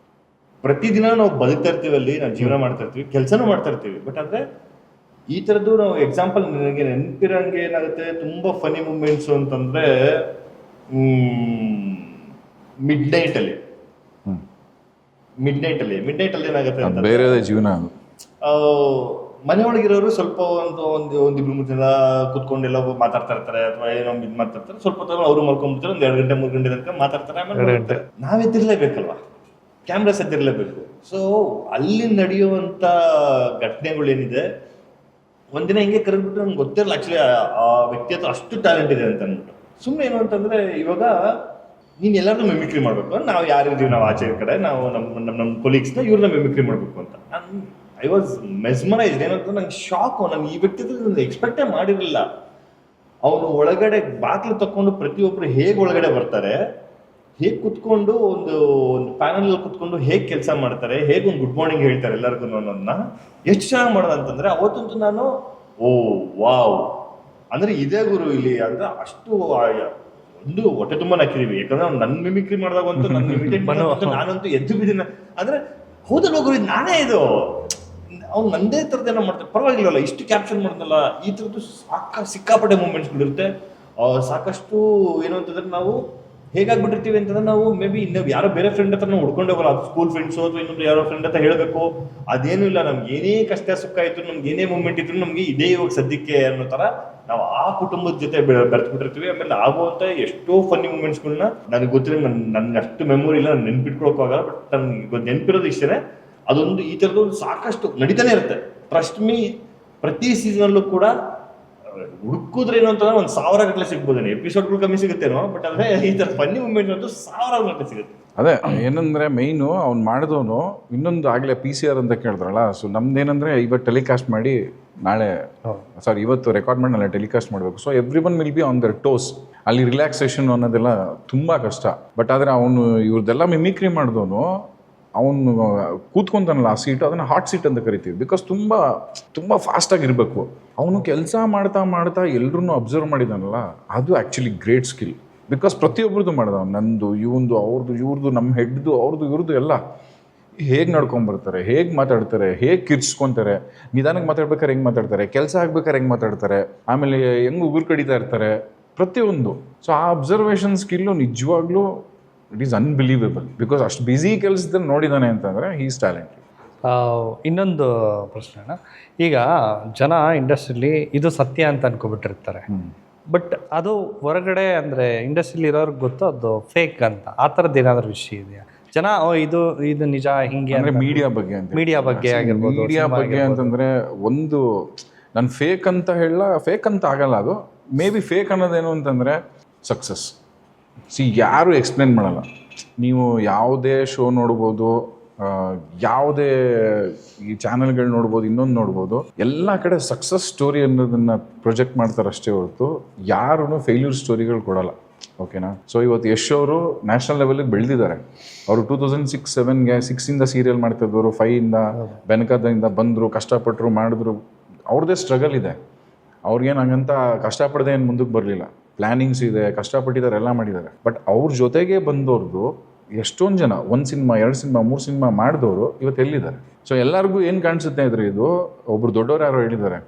ಪ್ರತಿದಿನ ನಾವು ಬದುಕ್ತಾ ಇರ್ತೀವಿ, ಅಲ್ಲಿ ನಾವು ಜೀವನ ಮಾಡ್ತಾ ಇರ್ತೀವಿ, ಕೆಲಸನೂ ಮಾಡ್ತಾ ಇರ್ತೀವಿ. ಬಟ್ ಅಂದ್ರೆ ಈ ಥರದ್ದು ನಾವು ಎಕ್ಸಾಂಪಲ್ ನನಗೆ ನೆನಪಿರಂಗೆ ಏನಾಗುತ್ತೆ ತುಂಬಾ ಫನಿ ಮೂಮೆಂಟ್ಸ್ ಅಂತಂದ್ರೆ ಮಿಡ್ ನೈಟ್ ಅಲ್ಲಿ ಏನಾಗುತ್ತೆ ಅಂತಂದ್ರೆ ಬೇರೆ ಜೀವನ ಅದು. ಮನೆಯೊಳಗಿರೋರು ಸ್ವಲ್ಪ ಒಂದಿಬ್ರು 3 ಜನ ಕುತ್ಕೊಂಡೆಲ್ಲ ಮಾತಾಡ್ತಾ ಇರ್ತಾರೆ, ಅಥವಾ ಏನೋ ಇದು ಮಾತಾಡ್ತಾರೆ. ಸ್ವಲ್ಪ ಹೊತ್ತು ಅವರು ಮಲ್ಕೊಂಡ್ಬಿಡ್ತಾರೆ, 1-2 ಗಂಟೆ 3 ಗಂಟೆ ತನಕ ಮಾತಾಡ್ತಾರೆ. ಆಮೇಲೆ ನಾವೆದ್ದಿರ್ಲೇಬೇಕಲ್ವಾ, ಕ್ಯಾಮ್ರಾಸ್ ಎದ್ದಿರ್ಲೇಬೇಕು. ಸೊ ಅಲ್ಲಿ ನಡೆಯುವಂತ ಘಟನೆಗಳೇನಿದೆ, ಒಂದಿನ ಹಿಂಗೆ ಕರೆದ್ಬಿಟ್ಟು ನನ್ಗೆ ಗೊತ್ತಿರಲ್ಲ ಆಕ್ಚುಲಿ ಆ ವ್ಯಕ್ತಿ ಹತ್ರ ಅಷ್ಟು ಟ್ಯಾಲೆಂಟ್ ಇದೆ ಅಂತ ಅಂದ್ಬಿಟ್ಟು. ಸುಮ್ಮನೆ ಏನು ಅಂತಂದ್ರೆ, ಇವಾಗ ನೀನು ಎಲ್ಲರನ್ನೂ ಮಿಮಿಕ್ರಿ ಮಾಡಬೇಕು. ನಾವು ಯಾರಿದ್ದೀವಿ, ನಾವು ಆಚೆ ಕಡೆ ನಾವು ನಮ್ಮ ಕೊಲೀಗ್ಸ್ನ ಇವ್ರನ್ನ ಮಿಮಿಕ್ರಿ ಮಾಡಬೇಕು ಅಂತ. I was mesmerised. ಏನಂತ ನಂಗೆ ಶಾಕು, ನಾನು ಈ ವ್ಯಕ್ತಿ ಎಕ್ಸ್ಪೆಕ್ಟೇ ಮಾಡಿರಲಿಲ್ಲ. ಅವನು ಒಳಗಡೆ ಬಾಗಿಲು ತಕ್ಕೊಂಡು ಪ್ರತಿಯೊಬ್ಬರು ಹೇಗೆ ಒಳಗಡೆ ಬರ್ತಾರೆ, ಹೇಗೆ ಕುತ್ಕೊಂಡು ಒಂದು ಪ್ಯಾನಲ್ ಕುತ್ಕೊಂಡು ಹೇಗೆ ಕೆಲಸ ಮಾಡ್ತಾರೆ, ಹೇಗೆ ಒಂದು ಗುಡ್ ಮಾರ್ನಿಂಗ್ ಹೇಳ್ತಾರೆ ಎಲ್ಲರಿಗೂ ಅನ್ನೋದನ್ನ ಎಷ್ಟು ಚೆನ್ನಾಗಿ ಮಾಡೋದು ಅಂತಂದ್ರೆ, ಅವತ್ತಂತೂ ನಾನು ಓ ವಾವ್ ಅಂದ್ರೆ ಇದೇ ಗುರು ಇಲ್ಲಿ ಅಂತ ಅಷ್ಟು ಒಂದು ಹೊಟ್ಟೆ ತುಂಬ ಹಾಕಿದೀವಿ. ಯಾಕಂದ್ರೆ ನನ್ನ ಮಿಮಿಕ್ರಿ ಮಾಡಿದಾಗ ಅಂತೂ ನನ್ನ ಇಮಿಟೇಟ್ ಮಾಡೋದು ನಾನಂತೂ ಎದ್ದು ಬಿದ್ದೀನಿ. ಅಂದ್ರೆ ಹೌದಲ್ವ ಗುರು, ನಾನೇ ಇದು ಅವ್ನು ನಂದೇ ಥರದ್ದೇನೋ ಮಾಡ್ತಾರೆ, ಪರವಾಗಿಲ್ಲವಲ್ಲ ಇಷ್ಟು ಕ್ಯಾಪ್ಷನ್ ಮಾಡ್ದಲ್ಲ. ಈ ಥರದ್ದು ಸಿಕ್ಕಾಪಟ್ಟೆ ಮೂಮೆಂಟ್ಸ್ಗಳಿರುತ್ತೆ. ಸಾಕಷ್ಟು ಏನು ಅಂತಂದ್ರೆ, ನಾವು ಹೇಗಾಗ್ಬಿಟ್ಟಿರ್ತೀವಿ ಅಂತಂದ್ರೆ, ನಾವು ಮೇ ಬಿ ಇನ್ನೂ ಯಾರೋ ಬೇರೆ ಫ್ರೆಂಡ್ ಹತ್ರ ನಾವು ಹುಡ್ಕೊಂಡು ಹೋಗಲ್ಲ, ಅದು ಸ್ಕೂಲ್ ಫ್ರೆಂಡ್ಸು ಅಥವಾ ಇನ್ನೊಬ್ರು ಯಾರೋ ಫ್ರೆಂಡ್ ಹತ್ರ ಹೇಳಬೇಕು, ಅದೇನೂ ಇಲ್ಲ. ನಮ್ಗೆ ಏನೇ ಕಷ್ಟ ಸುಖ ಇದ್ರು, ನಮ್ಗೆ ಏನೇ ಮೂಮೆಂಟ್ ಇದ್ರು, ನಮ್ಗೆ ಇದೇ ಇವಾಗ ಸದ್ಯಕ್ಕೆ ಅನ್ನೋ ಥರ ನಾವು ಆ ಕುಟುಂಬದ ಜೊತೆ ಬೆರೆತ್ಬಿಟ್ಟಿರ್ತೀವಿ. ಆಮೇಲೆ ಆಗುವಂಥ ಎಷ್ಟೋ ಫನ್ನಿ ಮೂಮೆಂಟ್ಸ್ಗಳನ್ನ ನನಗೆ ಗೊತ್ತಿರೋ, ನನ್ಗೆ ಅಷ್ಟು ಮೆಮೊರಿ ಇಲ್ಲ, ನಾನು ನೆನ್ಪಿಟ್ಕೊಳಕ್ಕಾಗಲ್ಲ. ಬಟ್ ನನ್ಗೆ ನೆನಪಿರೋದು ಇಷ್ಟೇ. ಅದೊಂದು ಈ ಥರದ್ದು ಸಾಕಷ್ಟು ನಡೀತಾನೆ ಇರುತ್ತೆ. ಟ್ರಸ್ಟ್ ಮೀ, ಪ್ರತಿ ಸೀಸನಲ್ಲೂ ಕೂಡ ಹುಡುಕಿದ್ರೆ ಏನು ಅಂತಂದ್ರೆ 1000 ಗಟ್ಟಲೆ ಸಿಗ್ಬೋದೇನೋ, ಎಪಿಸೋಡ್ಗಳು ಕಮ್ಮಿ ಸಿಗುತ್ತೇನೋ, ಬಟ್ ಅದೇ ಈ ಥರ ಫನ್ನಿ ಮೂಮೆಂಟ್ ಅಂತೂ 1000 ಗಟ್ಟಲೆ ಸಿಗುತ್ತೆ. ಅದೇ ಏನಂದ್ರೆ ಮೈನು ಅವ್ನು ಮಾಡಿದವನು ಇನ್ನೊಂದು ಆಗಲೇ PCR ಅಂತ ಕೇಳಿದ್ರಲ್ಲ. ಸೊ ನಮ್ದೇನಂದ್ರೆ ಇವತ್ತು ಟೆಲಿಕಾಸ್ಟ್ ಮಾಡಿ ನಾಳೆ ಇವತ್ತು ರೆಕಾರ್ಡ್ ಮಾಡಿ ನಾಳೆ ಟೆಲಿಕಾಸ್ಟ್ ಮಾಡಬೇಕು. So every one will be on their toes. ಅಲ್ಲಿ ರಿಲ್ಯಾಕ್ಸೇಷನ್ ಅನ್ನೋದೆಲ್ಲ ತುಂಬ ಕಷ್ಟ. ಬಟ್ ಆದರೆ ಅವನು ಇವ್ರದ್ದೆಲ್ಲ ಮಿಮಿಕ್ರಿ ಮಾಡಿದವನು, ಅವನು ಕೂತ್ಕೊಂತಾನಲ್ಲ ಆ ಸೀಟು, ಅದನ್ನು ಹಾಟ್ ಸೀಟ್ ಅಂತ ಕರಿತೀವಿ. ಬಿಕಾಸ್ ತುಂಬ ಫಾಸ್ಟಾಗಿರಬೇಕು. ಅವನು ಕೆಲಸ ಮಾಡ್ತಾ ಎಲ್ಲರೂ ಅಬ್ಸರ್ವ್ ಮಾಡಿದಾನಲ್ಲ, ಅದು ಆ್ಯಕ್ಚುಲಿ ಗ್ರೇಟ್ ಸ್ಕಿಲ್. ಬಿಕಾಸ್ ಪ್ರತಿಯೊಬ್ಬರದ್ದು ಮಾಡ್ದ, ನಂದು ಇವಂದು ಅವ್ರದ್ದು ಇವ್ರದ್ದು ನಮ್ಮ ಹೆಡ್ದು ಅವ್ರದ್ದು ಇವ್ರದ್ದು ಎಲ್ಲ ಹೇಗೆ ನಡ್ಕೊಂಬರ್ತಾರೆ, ಹೇಗೆ ಮಾತಾಡ್ತಾರೆ, ಹೇಗೆ ಕಿರ್ಚ್ಕೊತಾರೆ, ನಿಧಾನಕ್ಕೆ ಮಾತಾಡ್ಬೇಕಾರೆ ಹೆಂಗೆ ಮಾತಾಡ್ತಾರೆ, ಕೆಲಸ ಆಗ್ಬೇಕಾದ್ರೆ ಹೆಂಗೆ ಮಾತಾಡ್ತಾರೆ, ಆಮೇಲೆ ಹೆಂಗೆ ಉಗುರು ಕಡಿತಾ ಇರ್ತಾರೆ, ಪ್ರತಿಯೊಂದು. ಸೊ ಆ ಅಬ್ಸರ್ವೇಷನ್ ಸ್ಕಿಲ್ಲು ನಿಜವಾಗ್ಲೂ ಇಟ್ ಈಸ್ ಅನ್ಬಿಲೀವೇಬಲ್. ಬಿಕಾಸ್ ಅಷ್ಟು ಬ್ಯುಸಿ ಕೆಲಸದಲ್ಲಿ ನೋಡಿದ್ದಾನೆ ಅಂತಂದರೆ ಹೀ ಈಸ್ ಟ್ಯಾಲೆಂಟ್. ಇನ್ನೊಂದು ಪ್ರಶ್ನೆ, ಈಗ ಜನ ಇಂಡಸ್ಟ್ರಿಲಿ ಇದು ಸತ್ಯ ಅಂತ ಅನ್ಕೊಬಿಟ್ಟಿರ್ತಾರೆ, ಬಟ್ ಅದು ಹೊರಗಡೆ ಅಂದರೆ ಇಂಡಸ್ಟ್ರಿಲಿ ಇರೋರ್ಗೆ ಗೊತ್ತು ಅದು ಫೇಕ್ ಅಂತ. ಆ ಥರದ್ದು ಏನಾದರೂ ವಿಷಯ ಇದೆಯಾ? ಜನ ಇದು ನಿಜ ಹಿಂಗೆ ಅಂದರೆ ಮೀಡಿಯಾ ಬಗ್ಗೆ ಆಗಿರ್ಬೋದು. ಮೀಡಿಯಾ ಬಗ್ಗೆ ಅಂತಂದರೆ ಒಂದು ನಾನು ಫೇಕ್ ಅಂತ ಹೇಳಲ್ಲ, ಫೇಕ್ ಅಂತ ಆಗಲ್ಲ. ಅದು ಮೇ ಬಿ ಫೇಕ್ ಅನ್ನೋದೇನು ಅಂತಂದರೆ ಸಕ್ಸಸ್. ಯಾರು ಎಕ್ಸ್ಪ್ಲೇನ್ ಮಾಡಲ್ಲ. ನೀವು ಯಾವುದೇ ಶೋ ನೋಡ್ಬೋದು, ಯಾವುದೇ ಈ ಚಾನೆಲ್ಗಳು ನೋಡ್ಬೋದು, ಇನ್ನೊಂದು ನೋಡ್ಬೋದು, ಎಲ್ಲ ಕಡೆ ಸಕ್ಸಸ್ ಸ್ಟೋರಿ ಅನ್ನೋದನ್ನು ಪ್ರೊಜೆಕ್ಟ್ ಮಾಡ್ತಾರೆ ಅಷ್ಟೇ ಹೊರತು ಯಾರೂ ಫೇಲ್ಯೂರ್ ಸ್ಟೋರಿಗಳು ಕೊಡಲ್ಲ. ಓಕೆನಾ? ಸೊ ಇವತ್ತು ಯಶ್ ಅವರು ನ್ಯಾಷನಲ್ ಲೆವೆಲ್ಗೆ ಬೆಳೆದಿದ್ದಾರೆ. ಅವರು 2006-07ಗೆ 6ಇಂದ ಸೀರಿಯಲ್ ಮಾಡ್ತಿದ್ದವರು, 5ಇಂದ ಬೆನಕದಿಂದ ಬಂದರು, ಕಷ್ಟಪಟ್ಟರು, ಮಾಡಿದ್ರು. ಅವ್ರದ್ದೇ ಸ್ಟ್ರಗಲ್ ಇದೆ. ಅವ್ರಿಗೇನು ಹಂಗಂತ ಕಷ್ಟಪಡದೆ ಏನು ಮುಂದಕ್ಕೆ ಬರಲಿಲ್ಲ. ಪ್ಲ್ಯಾನಿಂಗ್ಸ್ ಇದೆ, ಕಷ್ಟಪಟ್ಟಿದ್ದಾರೆ, ಎಲ್ಲ ಮಾಡಿದ್ದಾರೆ. ಬಟ್ ಅವ್ರ ಜೊತೆಗೆ ಬಂದವ್ರದ್ದು ಎಷ್ಟೊಂದು ಜನ 1 ಸಿನಿಮಾ 2 ಸಿನಿಮಾ 3 ಸಿನಿಮಾ ಮಾಡಿದವರು ಇವತ್ತು ಎಲ್ಲಿದ್ದಾರೆ? ಸೊ ಎಲ್ಲರಿಗೂ ಏನು ಕಾಣಿಸುತ್ತೆ ಇದ್ರೆ, ಇದು ಒಬ್ರು ದೊಡ್ಡವ್ರು ಯಾರೋ ಹೇಳಿದ್ದಾರೆ,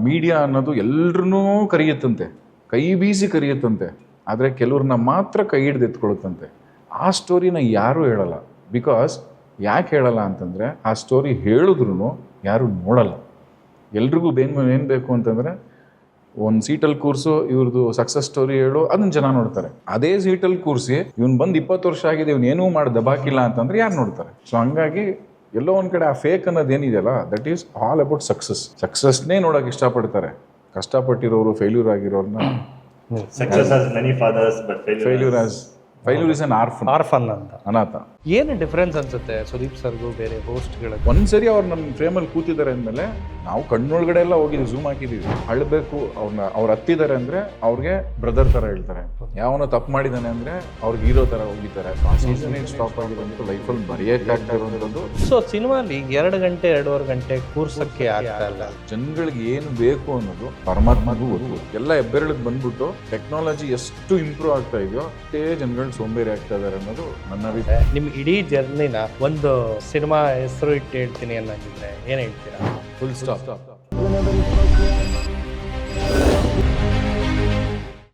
ಮೀಡಿಯಾ ಅನ್ನೋದು ಎಲ್ಲರನ್ನೂ ಕರೆಯುತ್ತಂತೆ, ಕೈ ಬೀಸಿ ಕರೆಯುತ್ತಂತೆ, ಆದರೆ ಕೆಲವ್ರನ್ನ ಮಾತ್ರ ಕೈ ಹಿಡ್ದು ಎತ್ಕೊಳುತ್ತಂತೆ. ಆ ಸ್ಟೋರಿನ ಯಾರೂ ಹೇಳಲ್ಲ. ಬಿಕಾಸ್ ಯಾಕೆ ಹೇಳಲ್ಲ ಅಂತಂದರೆ, ಆ ಸ್ಟೋರಿ ಹೇಳಿದ್ರೂ ಯಾರೂ ನೋಡಲ್ಲ. ಎಲ್ರಿಗೂ ಏನು ಬೇಕು ಅಂತಂದರೆ, ಒಂದು ಸೀಟಲ್ಲಿ ಕೂರಿಸು, ಇವ್ರದ್ದು ಸಕ್ಸಸ್ ಸ್ಟೋರಿ ಹೇಳು, ಅದನ್ನ ಜನ ನೋಡ್ತಾರೆ. ಅದೇ ಸೀಟಲ್ಲಿ ಕೂರಿಸಿ ಇವ್ನು ಬಂದು 20 ವರ್ಷ ಆಗಿದೆ, ಇವ್ನು ಏನೂ ಮಾಡಿ ದಬಾಕಿಲ್ಲ ಅಂತಂದರೆ ಯಾರು ನೋಡ್ತಾರೆ? ಸೊ ಹಂಗಾಗಿ ಎಲ್ಲೋ ಒಂದು ಕಡೆ ಆ ಫೇಕ್ ಅನ್ನೋದು ಏನಿದೆಯಲ್ಲ, ದಟ್ ಈಸ್ ಆಲ್ ಅಬೌಟ್ ಸಕ್ಸಸ್ನೇ ನೋಡೋಕೆ ಇಷ್ಟಪಡ್ತಾರೆ. ಕಷ್ಟಪಟ್ಟಿರೋರು, ಫೇಲ್ಯೂರ್ ಆಗಿರೋರನ್ನ Success has many fathers, but failure has failure is an orphan, orphan ಅಂತ. ಅನಾಥ. ಏನು ಡಿಫ್ರೆನ್ಸ್ ಅನ್ಸುತ್ತೆ ಸುದೀಪ್ ಸರ್ಗೂ ಬೇರೆ ಹೋಸ್ಟ್ಗಳಿಗೆ? ಒಂದ್ಸರಿ ಅವ್ರು ನಮ್ಮ ಫ್ರೇಮಲ್ಲಿ ಕೂತಿದ್ದಾರೆ ಅಂದಮೇಲೆ ನಾವು ಕಣ್ಣೊಳಗಡೆ ಎಲ್ಲ ಹೋಗಿದ್ವಿ, ಝೂಮ್ ಹಾಕಿದೀವಿ. ಅಳ್ಬೇಕು ಅವ್ರು ಹತ್ತಿದ್ದಾರೆ ಅಂದ್ರೆ ಅವ್ರಿಗೆ ಬ್ರದರ್ ತರ ಹೇಳ್ತಾರೆ, ಯಾವನೋ ತಪ್ಪು ಮಾಡಿದಾನೆ ಅಂದ್ರೆ ಅವ್ರಿಗೆ ಹೀರೋ ತರ ಹೋಗಿದ್ದಾರೆ. ಆ ಸೀಸನ್ ಸ್ಟಾಪ್ ಆಗಿರೋದು ಲೈಫಲ್ಲಿ ಬರೆಯಕ್ಕೆ ಆಗ್ತಾ ಇರೋದು. ಸೊ ಸಿನಿಮಾಲಿ 2 ಗಂಟೆ 2.5 ಗಂಟೆ ಕೂರ್ಸಕ್ಕೆ ಆಗ್ತಾ ಇಲ್ಲ. ಜನಗಳಿಗೆ ಏನು ಬೇಕು ಅನ್ನೋದು ಪರಮಾತ್ಮಗೂ ಗೊತ್ತು. ಎಲ್ಲ ಹೆಬ್ಬೆರಳಿಗೆ ಬಂದ್ಬಿಟ್ಟು ಟೆಕ್ನಾಲಜಿ ಎಷ್ಟು ಇಂಪ್ರೂವ್ ಆಗ್ತಾ ಇದೆಯೋ ಅಷ್ಟೇ ಜನಗಳು ಸೋಂಬೇರಿ ಆಗ್ತಾ ಇದಾರೆ ಅನ್ನೋದು ನನ್ನ ಅಭಿಪ್ರಾಯ. ನಿಮ್ಮ ಇಡೀ ಜರ್ನಿನ ಒಂದು ಸಿನಿಮಾ ಹೆಸರು ಇಟ್ಟು ಹೇಳ್ತೀನಿ ಅನ್ನಂಗಿದ್ರೆ ಏನು ಹೇಳ್ತೀರಾ? Full stop.